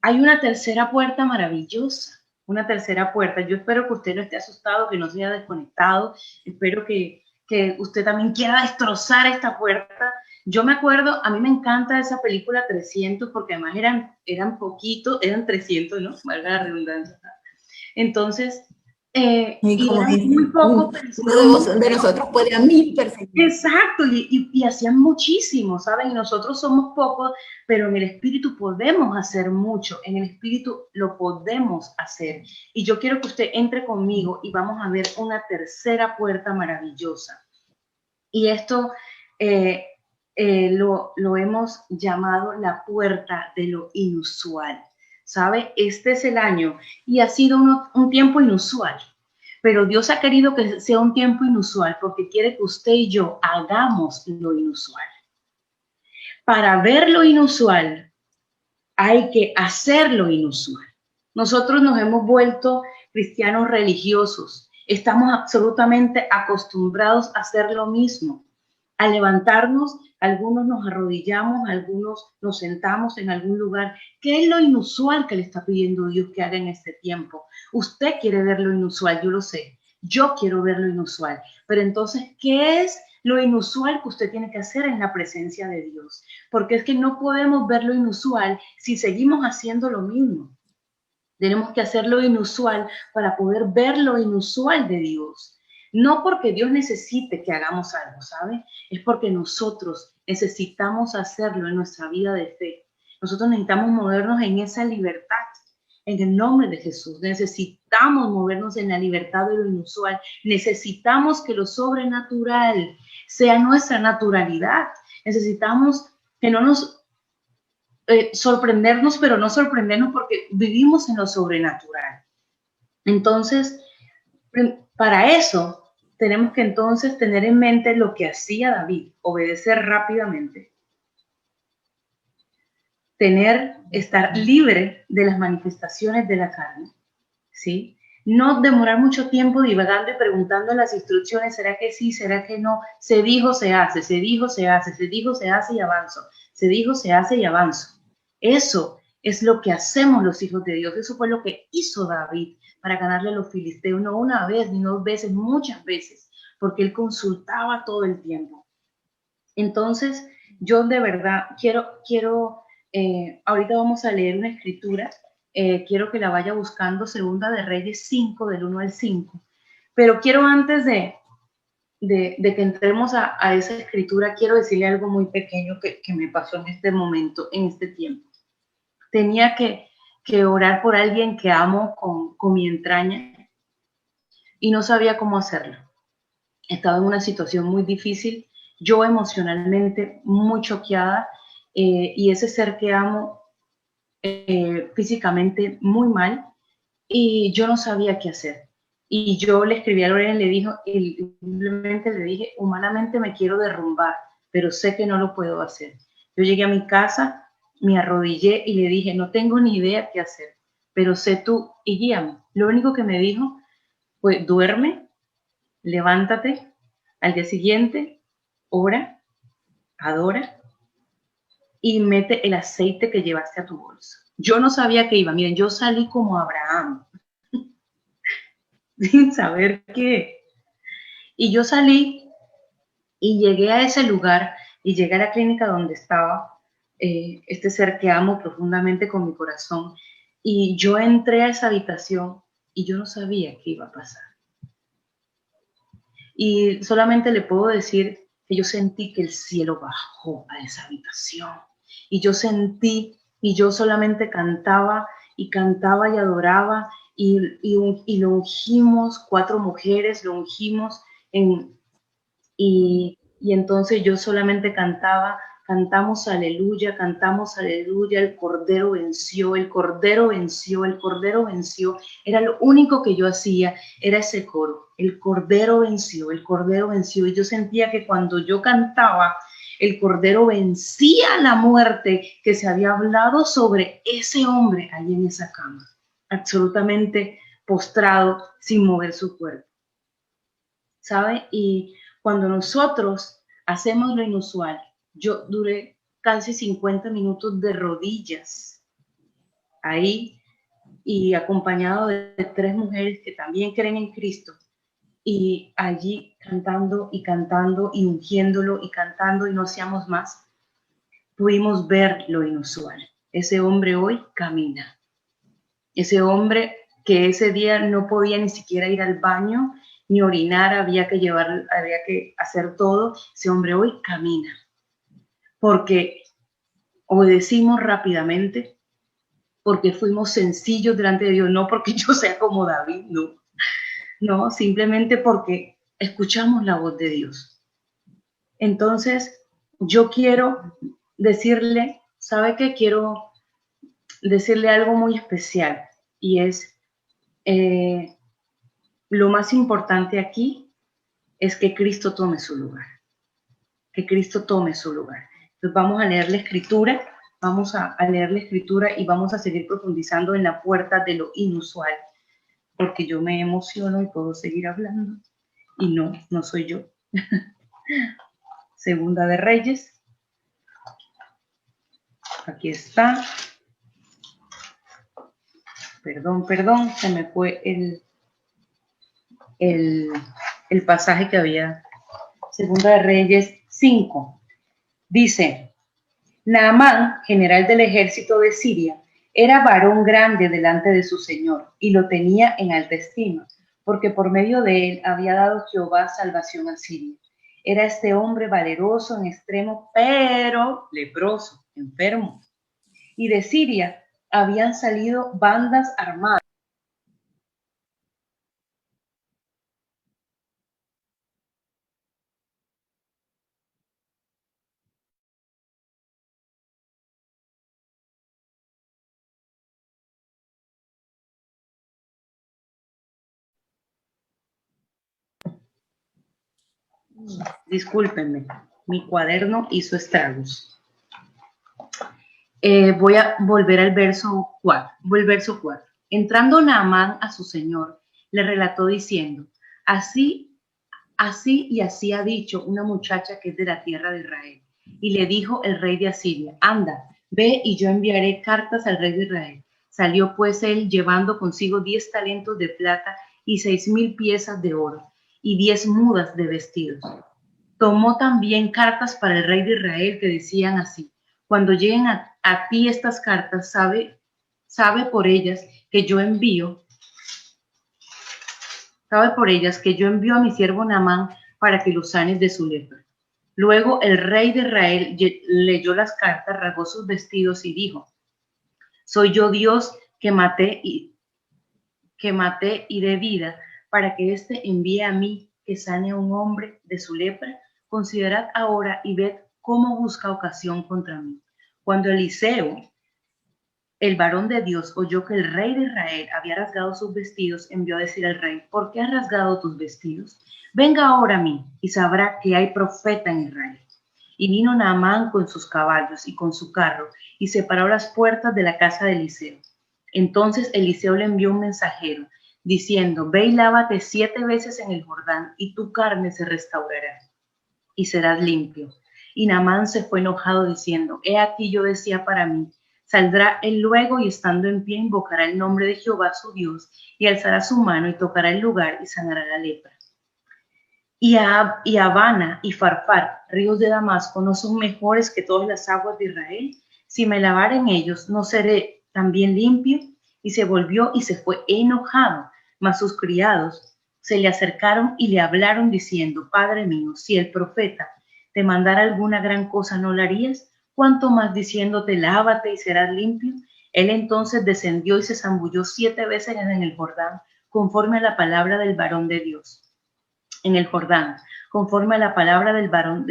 hay una tercera puerta maravillosa. Una tercera puerta. Yo espero que usted no esté asustado, que no se haya desconectado. Espero que usted también quiera destrozar esta puerta. Yo me acuerdo, a mí me encanta esa película 300 porque además eran poquitos, eran 300, ¿no? Valga la redundancia. Entonces, y eran muy pocos. Uno de nosotros puede a 1000 perseguir. Exacto, y hacían muchísimo, ¿saben? Y nosotros somos pocos, pero en el espíritu podemos hacer mucho, en el espíritu lo podemos hacer. Y yo quiero que usted entre conmigo y vamos a ver una tercera puerta maravillosa. Y esto lo hemos llamado la puerta de lo inusual, ¿sabe? Este es el año y ha sido un tiempo inusual. Pero Dios ha querido que sea un tiempo inusual porque quiere que usted y yo hagamos lo inusual. Para ver lo inusual, hay que hacer lo inusual. Nosotros nos hemos vuelto cristianos religiosos. Estamos absolutamente acostumbrados a hacer lo mismo. A levantarnos, algunos nos arrodillamos, algunos nos sentamos en algún lugar. ¿Qué es lo inusual que le está pidiendo Dios que haga en este tiempo? Usted quiere ver lo inusual, yo lo sé. Yo quiero ver lo inusual. Pero entonces, ¿qué es lo inusual que usted tiene que hacer en la presencia de Dios? Porque es que no podemos ver lo inusual si seguimos haciendo lo mismo. Tenemos que hacer lo inusual para poder ver lo inusual de Dios. No porque Dios necesite que hagamos algo, ¿sabe? Es porque nosotros necesitamos hacerlo en nuestra vida de fe. Nosotros necesitamos movernos en esa libertad, en el nombre de Jesús. Necesitamos movernos en la libertad de lo inusual. Necesitamos que lo sobrenatural sea nuestra naturalidad. Necesitamos que no nos sorprendernos, pero no sorprendernos porque vivimos en lo sobrenatural. Entonces, para eso tenemos que entonces tener en mente lo que hacía David, obedecer rápidamente, estar libre de las manifestaciones de la carne, ¿sí? No demorar mucho tiempo divagando y preguntando las instrucciones, ¿será que sí, será que no? Se dijo, se hace, se dijo, se hace, se dijo, se hace y avanzo, se dijo, se hace y avanzo. Eso es lo que hacemos los hijos de Dios. Eso fue lo que hizo David para ganarle a los filisteos, no una vez ni dos veces, muchas veces, porque él consultaba todo el tiempo. Entonces, yo de verdad quiero ahorita vamos a leer una escritura, quiero que la vaya buscando, Segunda de Reyes 5, del 1 al 5, pero quiero antes de que entremos a esa escritura, quiero decirle algo muy pequeño que me pasó en este momento, en este tiempo. Tenía que orar por alguien que amo con mi entraña y no sabía cómo hacerlo. Estaba en una situación muy difícil, yo emocionalmente muy choqueada, y ese ser que amo físicamente muy mal, y yo no sabía qué hacer. Y yo le escribí a Lorena y simplemente le dije, humanamente me quiero derrumbar, pero sé que no lo puedo hacer. Yo llegué a mi casa, me arrodillé y le dije, no tengo ni idea qué hacer, pero sé tú y guíame. Lo único que me dijo fue, duerme, levántate, al día siguiente, ora, adora y mete el aceite que llevaste a tu bolsa. Yo no sabía que iba. Miren, yo salí como Abraham, sin saber qué. Y yo salí y llegué a ese lugar y llegué a la clínica donde estaba este ser que amo profundamente con mi corazón. Y yo entré a esa habitación y yo no sabía qué iba a pasar. Y solamente le puedo decir que yo sentí que el cielo bajó a esa habitación. Y yo sentí, y yo solamente cantaba y adoraba, y lo ungimos, 4 mujeres lo ungimos, y entonces yo solamente cantaba cantamos aleluya, el Cordero venció, el Cordero venció, el Cordero venció. Era lo único que yo hacía, era ese coro, el Cordero venció, el Cordero venció. Y yo sentía que cuando yo cantaba, el Cordero vencía la muerte que se había hablado sobre ese hombre ahí en esa cama, absolutamente postrado, sin mover su cuerpo. ¿Sabe? Y cuando nosotros hacemos lo inusual, yo duré casi 50 minutos de rodillas ahí y acompañado de 3 mujeres que también creen en Cristo y allí cantando y ungiéndolo y cantando y no hacíamos más, pudimos ver lo inusual. Ese hombre hoy camina. Ese hombre que ese día no podía ni siquiera ir al baño ni orinar, había que hacer todo, ese hombre hoy camina. Porque obedecimos rápidamente, porque fuimos sencillos delante de Dios, no porque yo sea como David, no, simplemente porque escuchamos la voz de Dios. Entonces, yo quiero decirle, ¿sabe qué? Quiero decirle algo muy especial y es, lo más importante aquí es que Cristo tome su lugar, que Cristo tome su lugar. Entonces vamos a leer la escritura, y vamos a seguir profundizando en la puerta de lo inusual, porque yo me emociono y puedo seguir hablando, y no soy yo. Segunda de Reyes, aquí está. Perdón, se me fue el pasaje que había. Segunda de Reyes 5. Dice, Naamán, general del ejército de Siria, era varón grande delante de su señor y lo tenía en alta estima, porque por medio de él había dado Jehová salvación a Siria. Era este hombre valeroso en extremo, pero leproso, enfermo. Y de Siria habían salido bandas armadas. Discúlpenme, mi cuaderno hizo estragos. Voy a volver al verso 4. Entrando Naamán a su señor, le relató diciendo, así y así ha dicho una muchacha que es de la tierra de Israel. Y le dijo el rey de Asiria, anda, ve y yo enviaré cartas al rey de Israel. Salió pues él llevando consigo 10 talentos de plata y 6,000 piezas de oro y 10 mudas de vestidos. Tomó también cartas para el rey de Israel que decían así, cuando lleguen a ti estas cartas, sabe por ellas que yo envío a mi siervo Naamán para que lo sanes de su lepra. Luego el rey de Israel leyó las cartas, rasgó sus vestidos y dijo, soy yo Dios que maté y de vida para que éste envíe a mí que sane a un hombre de su lepra. Considerad ahora y ved cómo busca ocasión contra mí. Cuando Eliseo, el varón de Dios, oyó que el rey de Israel había rasgado sus vestidos, envió a decir al rey, ¿por qué has rasgado tus vestidos? Venga ahora a mí y sabrá que hay profeta en Israel. Y vino Naamán con sus caballos y con su carro y separó las puertas de la casa de Eliseo. Entonces Eliseo le envió un mensajero diciendo, ve y lávate 7 veces en el Jordán y tu carne se restaurará y serás limpio. Y Naamán se fue enojado diciendo, he aquí yo decía para mí, saldrá él luego y estando en pie invocará el nombre de Jehová su Dios y alzará su mano y tocará el lugar y sanará la lepra. Y Abana y Farfar, ríos de Damasco, ¿no son mejores que todas las aguas de Israel? Si me lavare en ellos, ¿no seré también limpio? Y se volvió y se fue enojado, mas sus criados se le acercaron y le hablaron diciendo, Padre mío, si el profeta te mandara alguna gran cosa, ¿no la harías? ¿Cuánto más diciéndote, lávate y serás limpio? Él entonces descendió y se zambulló 7 veces en el Jordán, conforme a la palabra del varón de Dios. En el Jordán, conforme a la palabra del varón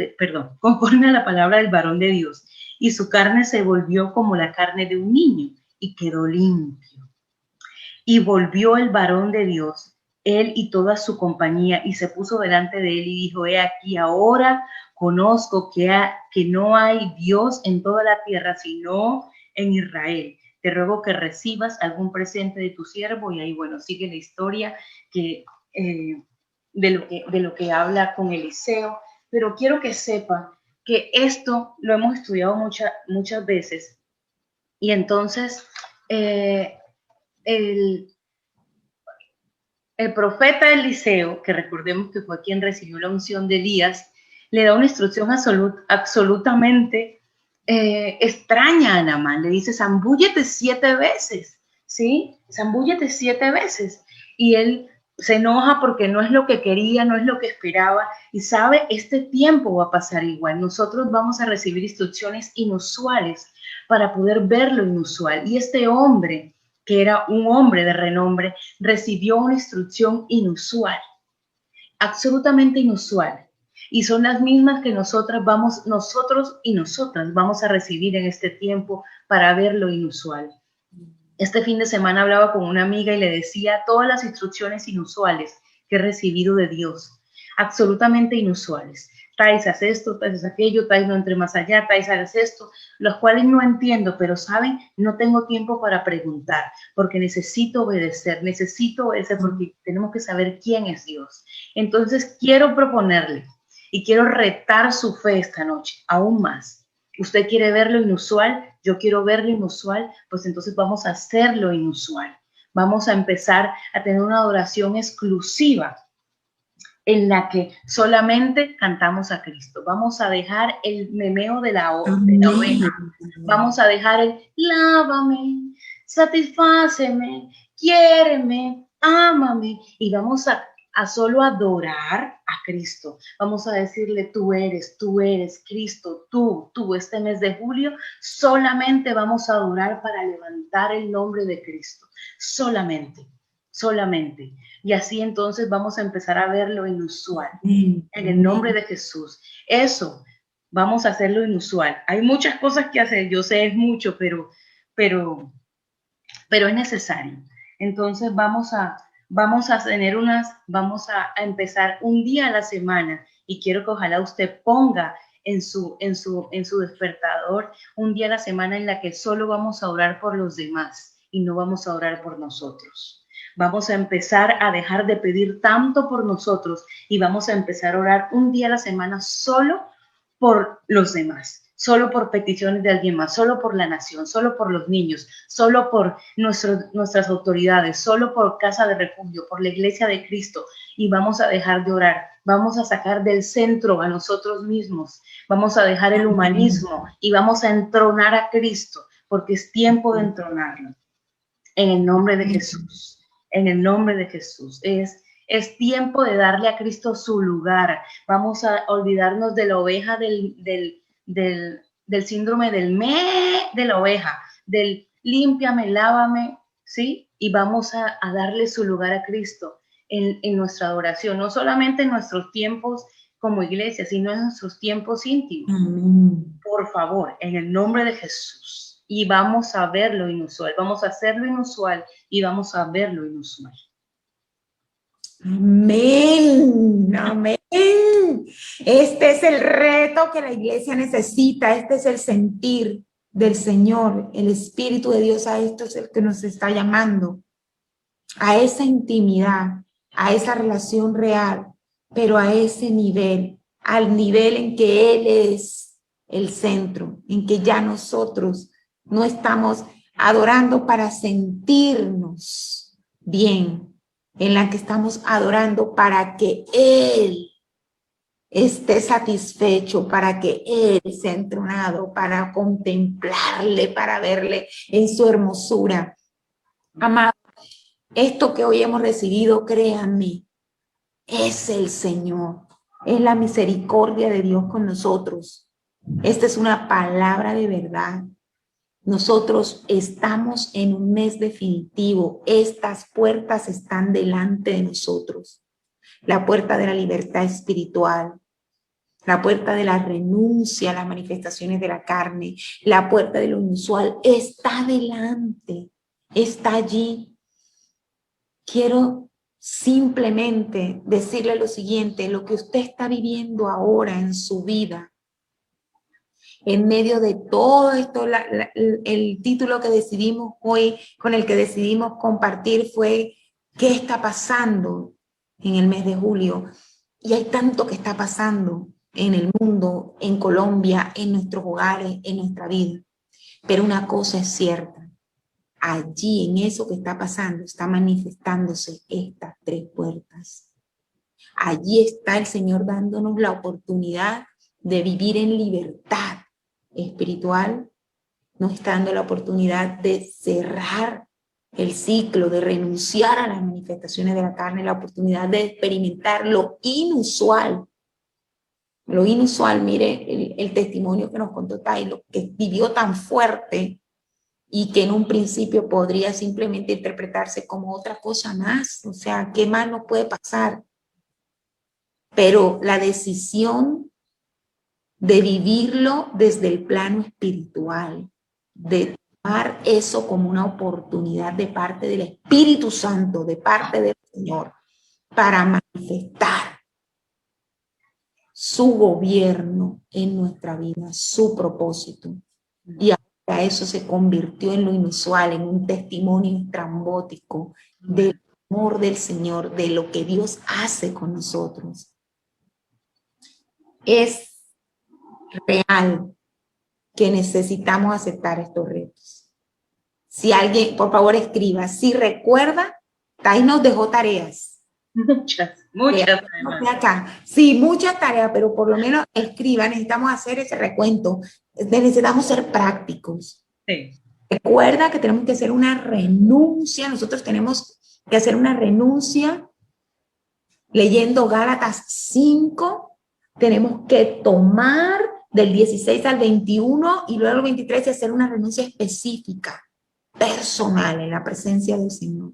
conforme a la palabra del varón de Dios, y su carne se volvió como la carne de un niño, y quedó limpio. Y volvió el varón de Dios, él y toda su compañía, y se puso delante de él y dijo: he aquí, ahora conozco que no hay Dios en toda la tierra, sino en Israel. Te ruego que recibas algún presente de tu siervo. Y ahí, bueno, sigue la historia de lo que habla con Eliseo. Pero quiero que sepa que esto lo hemos estudiado muchas veces. Y entonces, el profeta Eliseo, que recordemos que fue quien recibió la unción de Elías, le da una instrucción absolutamente extraña a Naamán. Le dice: zambúllete 7 veces, ¿sí? Zambúllete 7 veces. Y él se enoja porque no es lo que quería, no es lo que esperaba. Y sabe, este tiempo va a pasar igual. Nosotros vamos a recibir instrucciones inusuales para poder ver lo inusual. Y este hombre, que era un hombre de renombre, recibió una instrucción inusual, absolutamente inusual. Y son las mismas que nosotros y nosotras vamos a recibir en este tiempo para ver lo inusual. Este fin de semana hablaba con una amiga y le decía todas las instrucciones inusuales que he recibido de Dios, absolutamente inusuales. Tais, haz esto, Tais, haz aquello, Tais, no entre más allá, Tais, haz esto, los cuales no entiendo, pero saben, no tengo tiempo para preguntar, porque necesito obedecer porque tenemos que saber quién es Dios. Entonces quiero proponerle y quiero retar su fe esta noche, aún más. Usted quiere ver lo inusual, yo quiero ver lo inusual, pues entonces vamos a hacer lo inusual. Vamos a empezar a tener una adoración exclusiva en la que solamente cantamos a Cristo. Vamos a dejar el memeo de la oveja. Vamos a dejar el lávame, satisfáceme, quiéreme, ámame. Y vamos a solo adorar a Cristo. Vamos a decirle: tú eres Cristo, tú. Este mes de julio solamente vamos a adorar para levantar el nombre de Cristo. Solamente. Y así entonces vamos a empezar a ver lo inusual. En el nombre de Jesús. Eso, vamos a hacer lo inusual. Hay muchas cosas que hacer, yo sé, es mucho, pero es necesario. Entonces vamos a empezar un día a la semana, y quiero que ojalá usted ponga en su despertador un día a la semana en la que solo vamos a orar por los demás y no vamos a orar por nosotros. Vamos a empezar a dejar de pedir tanto por nosotros y vamos a empezar a orar un día a la semana solo por los demás, solo por peticiones de alguien más, solo por la nación, solo por los niños, solo por nuestras autoridades, solo por Casa de Refugio, por la Iglesia de Cristo. Y vamos a dejar de orar, vamos a sacar del centro a nosotros mismos, vamos a dejar el humanismo y vamos a entronar a Cristo, porque es tiempo de entronarlo. En el nombre de Jesús. En el nombre de Jesús. Es tiempo de darle a Cristo su lugar. Vamos a olvidarnos de la oveja, del síndrome de la oveja, del límpiame, lávame, ¿sí? Y vamos a darle su lugar a Cristo en nuestra adoración, no solamente en nuestros tiempos como iglesia, sino en nuestros tiempos íntimos. Por favor, en el nombre de Jesús. Y vamos a ver lo inusual, vamos a hacer lo inusual y vamos a ver lo inusual. Amén, amén. Este es el reto que la iglesia necesita, este es el sentir del Señor, el Espíritu de Dios. A esto es el que nos está llamando, a esa intimidad, a esa relación real, pero a ese nivel, al nivel en que Él es el centro, en que ya nosotros no estamos adorando para sentirnos bien, en la que estamos adorando para que Él esté satisfecho, para que Él sea entronado, para contemplarle, para verle en su hermosura. Amado, esto que hoy hemos recibido, créanme, es el Señor, es la misericordia de Dios con nosotros. Esta es una palabra de verdad. Nosotros estamos en un mes definitivo. Estas puertas están delante de nosotros. la puerta de la libertad espiritual, la puerta de la renuncia a las manifestaciones de la carne, la puerta de lo inusual, está delante, está allí. Quiero simplemente decirle lo siguiente: lo que usted está viviendo ahora en su vida, en medio de todo esto, el título que decidimos hoy, con el que decidimos compartir fue ¿qué está pasando en el mes de julio? Y hay tanto que está pasando en el mundo, en Colombia, en nuestros hogares, en nuestra vida. Pero una cosa es cierta: allí, en eso que está pasando, está manifestándose estas tres puertas. Allí está el Señor dándonos la oportunidad de vivir en libertad espiritual. Nos está dando la oportunidad de cerrar el ciclo, de renunciar a las manifestaciones de la carne, la oportunidad de experimentar lo inusual. Lo inusual, mire el testimonio que nos contó Taylor, que vivió tan fuerte y que en un principio podría simplemente interpretarse como otra cosa más. O sea, ¿qué más nos puede pasar? Pero la decisión de vivirlo desde el plano espiritual, de tomar eso como una oportunidad de parte del Espíritu Santo, de parte del Señor, para manifestar su gobierno en nuestra vida, su propósito. Y ahora eso se convirtió en lo inusual, en un testimonio estrambótico del amor del Señor, de lo que Dios hace con nosotros. Es real que necesitamos aceptar estos retos. Si alguien, por favor, escriba. Si recuerda, ahí nos dejó tareas. Muchas. Acá. Sí, muchas tareas, pero por lo menos escriba. Necesitamos hacer ese recuento. Necesitamos ser prácticos. Sí. Recuerda que tenemos que hacer una renuncia. Nosotros tenemos que hacer una renuncia. Leyendo Gálatas 5, tenemos que tomar del 16 al 21 y luego al 23 y hacer una renuncia específica, personal, en la presencia del Señor.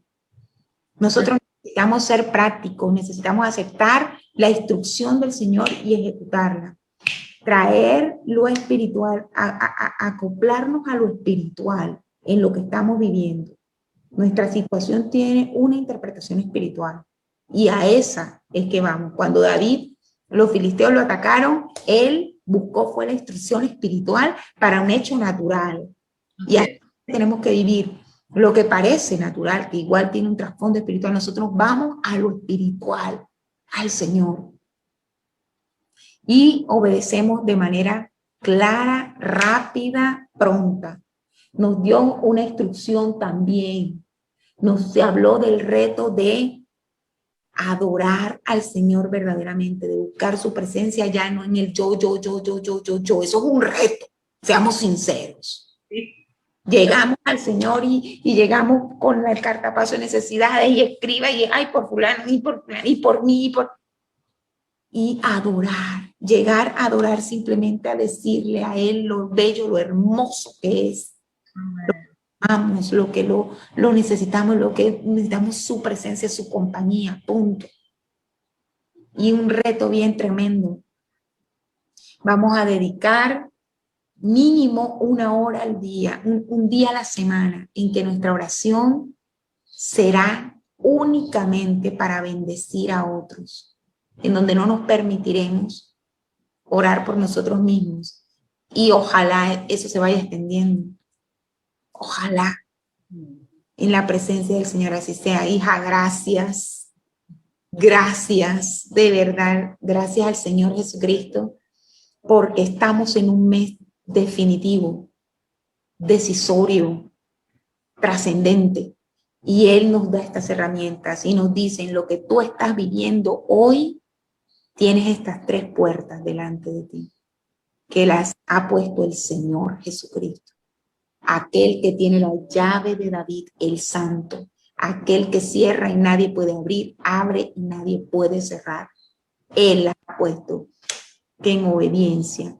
Nosotros necesitamos ser prácticos, necesitamos aceptar la instrucción del Señor y ejecutarla. Traer lo espiritual, acoplarnos a lo espiritual en lo que estamos viviendo. Nuestra situación tiene una interpretación espiritual y a esa es que vamos. Cuando David, los filisteos lo atacaron, él buscó fue la instrucción espiritual para un hecho natural. Y así tenemos que vivir. Lo que parece natural, que igual tiene un trasfondo espiritual, nosotros vamos a lo espiritual, al Señor. Y obedecemos de manera clara, rápida, pronta. Nos dio una instrucción también. Nos habló del reto de adorar al Señor verdaderamente, de buscar su presencia ya no en el yo. Eso es un reto, seamos sinceros. Sí. Llegamos al Señor y llegamos con el cartapacio de necesidades y escriba y ay por fulano y por fulano y por mí y adorar, llegar a adorar simplemente a decirle a Él lo bello, lo hermoso que es. Lo que amamos, lo que lo necesitamos, lo que necesitamos su presencia, su compañía, punto. Y un reto bien tremendo. Vamos a dedicar mínimo 1 hora al día, un día a la semana, en que nuestra oración será únicamente para bendecir a otros, en donde no nos permitiremos orar por nosotros mismos. Y ojalá eso se vaya extendiendo. Ojalá en la presencia del Señor así sea. Hija, gracias. Gracias, de verdad. Gracias al Señor Jesucristo, porque estamos en un mes definitivo, decisorio, trascendente. Y Él nos da estas herramientas y nos dice: en lo que tú estás viviendo hoy, tienes estas tres puertas delante de ti, que las ha puesto el Señor Jesucristo. Aquel que tiene la llave de David, el santo, aquel que cierra y nadie puede abrir, abre y nadie puede cerrar. Él las ha puesto. Que en obediencia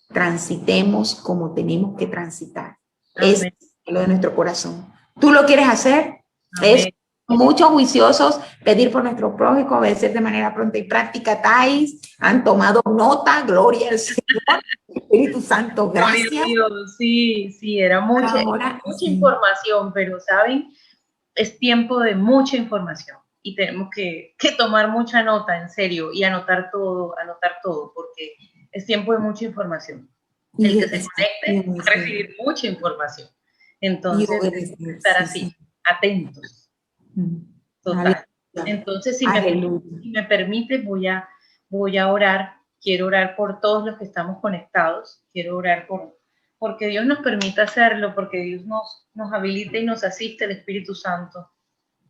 transitemos como tenemos que transitar. Amén. Es lo de nuestro corazón. ¿Tú lo quieres hacer? Amén. Es muchos juiciosos, pedir por nuestro prójimo, obedecer de manera pronta y práctica. Thais, han tomado nota, gloria al Señor, Espíritu Santo, gracias. Dios, sí, era mucha información, pero ¿saben? Es tiempo de mucha información y tenemos que tomar mucha nota, en serio, y anotar todo, porque es tiempo de mucha información. El que se conecte va a recibir mucha información. Entonces, estar así, atentos. Total. Entonces, si me permite, voy a orar. Quiero orar por todos los que estamos conectados. Quiero orar porque Dios nos permita hacerlo, porque Dios nos habilita y nos asiste el Espíritu Santo.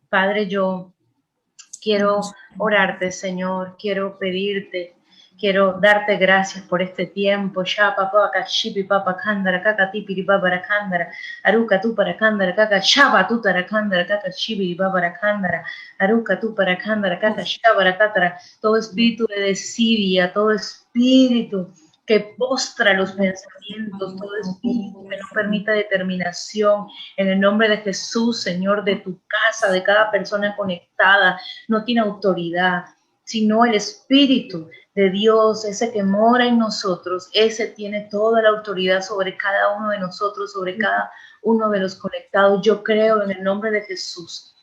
Padre, yo quiero orarte, Señor, quiero pedirte, quiero darte gracias por este tiempo. Ya papá kashipi papa kandara kaka tipiri babara kandara aruka tu para kandara kaka shaba tu tara kandara kaka shibi babara kandara aruka tu para kandara kaka shabara tatara. Todo espíritu de desidia, todo espíritu que postra los pensamientos, todo espíritu que no permita determinación, en el nombre de Jesús, Señor, de tu casa, de cada persona conectada, no tiene autoridad, sino el Espíritu de Dios, ese que mora en nosotros, ese tiene toda la autoridad sobre cada uno de nosotros, sobre cada uno de los conectados. Yo creo en el nombre de Jesús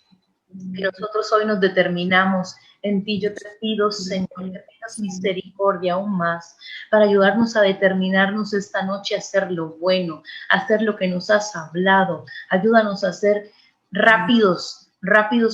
que nosotros hoy nos determinamos en ti. Yo te pido, Señor, que tengas misericordia aún más para ayudarnos a determinarnos esta noche a hacer lo bueno, a hacer lo que nos has hablado. Ayúdanos a ser rápidos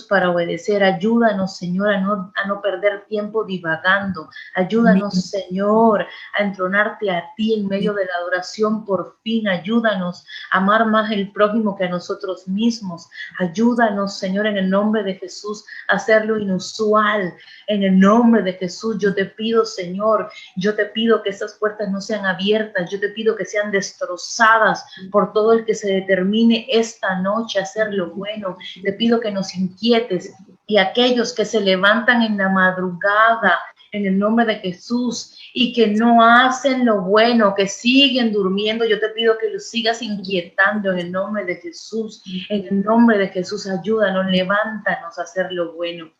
para obedecer. Ayúdanos, Señor, a no perder tiempo divagando. Ayúdanos, Señor, a entronarte a ti en medio de la adoración por fin. Ayúdanos a amar más el prójimo que a nosotros mismos. Ayúdanos, Señor, en el nombre de Jesús, a hacer lo inusual. En el nombre de Jesús, yo te pido, Señor, yo te pido que estas puertas no sean abiertas. Yo te pido que sean destrozadas por todo el que se determine esta noche a hacer lo bueno. Te pido que nos inquietes, y aquellos que se levantan en la madrugada en el nombre de Jesús y que no hacen lo bueno, que siguen durmiendo, yo te pido que los sigas inquietando en el nombre de Jesús. En el nombre de Jesús, ayúdanos, levántanos a hacer lo bueno.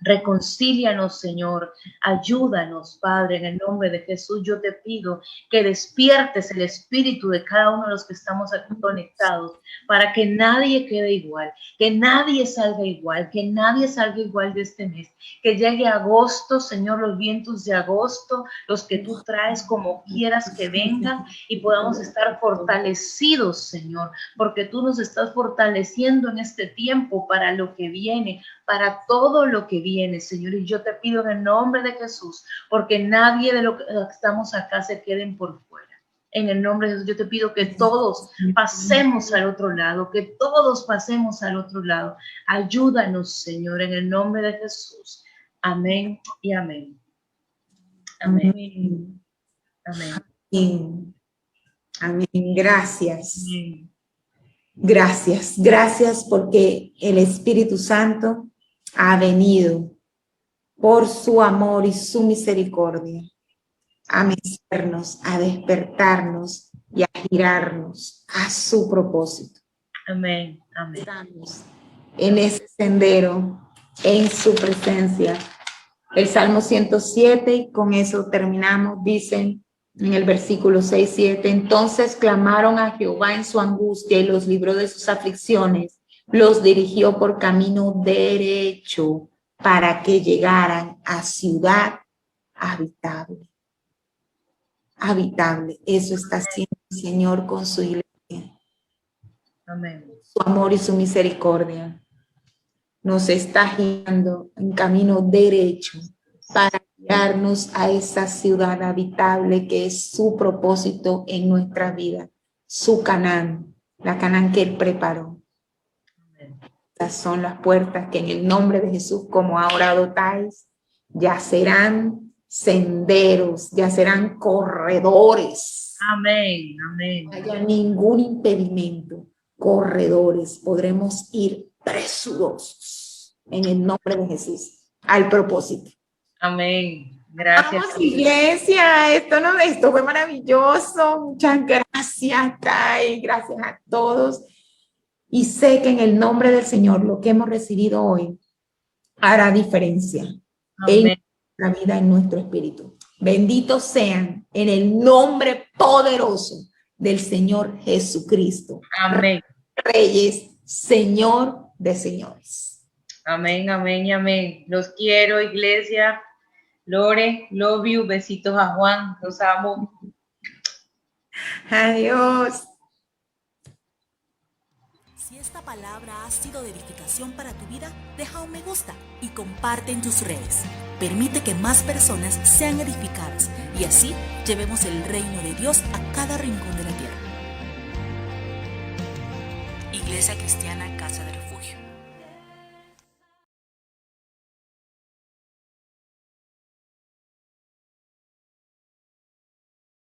Reconcílianos, Señor, ayúdanos, Padre, en el nombre de Jesús. Yo te pido que despiertes el espíritu de cada uno de los que estamos aquí conectados, para que nadie quede igual, que nadie salga igual de este mes, que llegue agosto, Señor, los vientos de agosto, los que tú traes como quieras que vengan, y podamos estar fortalecidos, Señor, porque tú nos estás fortaleciendo en este tiempo para lo que viene, para todo lo que viene, Señor. Y yo te pido en el nombre de Jesús, porque nadie de los que estamos acá se queden por fuera. En el nombre de Jesús, yo te pido que todos pasemos al otro lado, Ayúdanos, Señor, en el nombre de Jesús. Amén y amén. Amén. Amén. Amén. Amén. Gracias. Amén. Gracias porque el Espíritu Santo ha venido por su amor y su misericordia a mecernos, a despertarnos y a girarnos a su propósito. Amén, amén. Estamos en ese sendero, en su presencia. El Salmo 107, y con eso terminamos, dicen en el versículo 6-7, entonces clamaron a Jehová en su angustia y los libró de sus aflicciones. Los dirigió por camino derecho para que llegaran a ciudad habitable. Habitable. Eso está haciendo el Señor con su iglesia. Amén. Su amor y su misericordia nos está guiando en camino derecho para guiarnos a esa ciudad habitable que es su propósito en nuestra vida, su Canaán, la Canaán que Él preparó. Estas son las puertas que en el nombre de Jesús, como ha orado Thais, ya serán senderos, ya serán corredores. Amén, amén. No haya ningún impedimento, corredores, podremos ir presurosos en el nombre de Jesús al propósito. Amén. Gracias. Vamos, iglesia, esto fue maravilloso. Muchas gracias, Thais, gracias a todos. Y sé que en el nombre del Señor lo que hemos recibido hoy hará diferencia Amén. en la vida, en nuestro espíritu. Benditos sean en el nombre poderoso del Señor Jesucristo. Amén. Reyes, Señor de señores. Amén, amén y amén. Los quiero, iglesia. Lore, love you. Besitos a Juan. Los amo. Adiós. Si esta palabra ha sido de edificación para tu vida, deja un me gusta y comparte en tus redes. Permite que más personas sean edificadas y así llevemos el reino de Dios a cada rincón de la tierra. Iglesia Cristiana Casa de Refugio.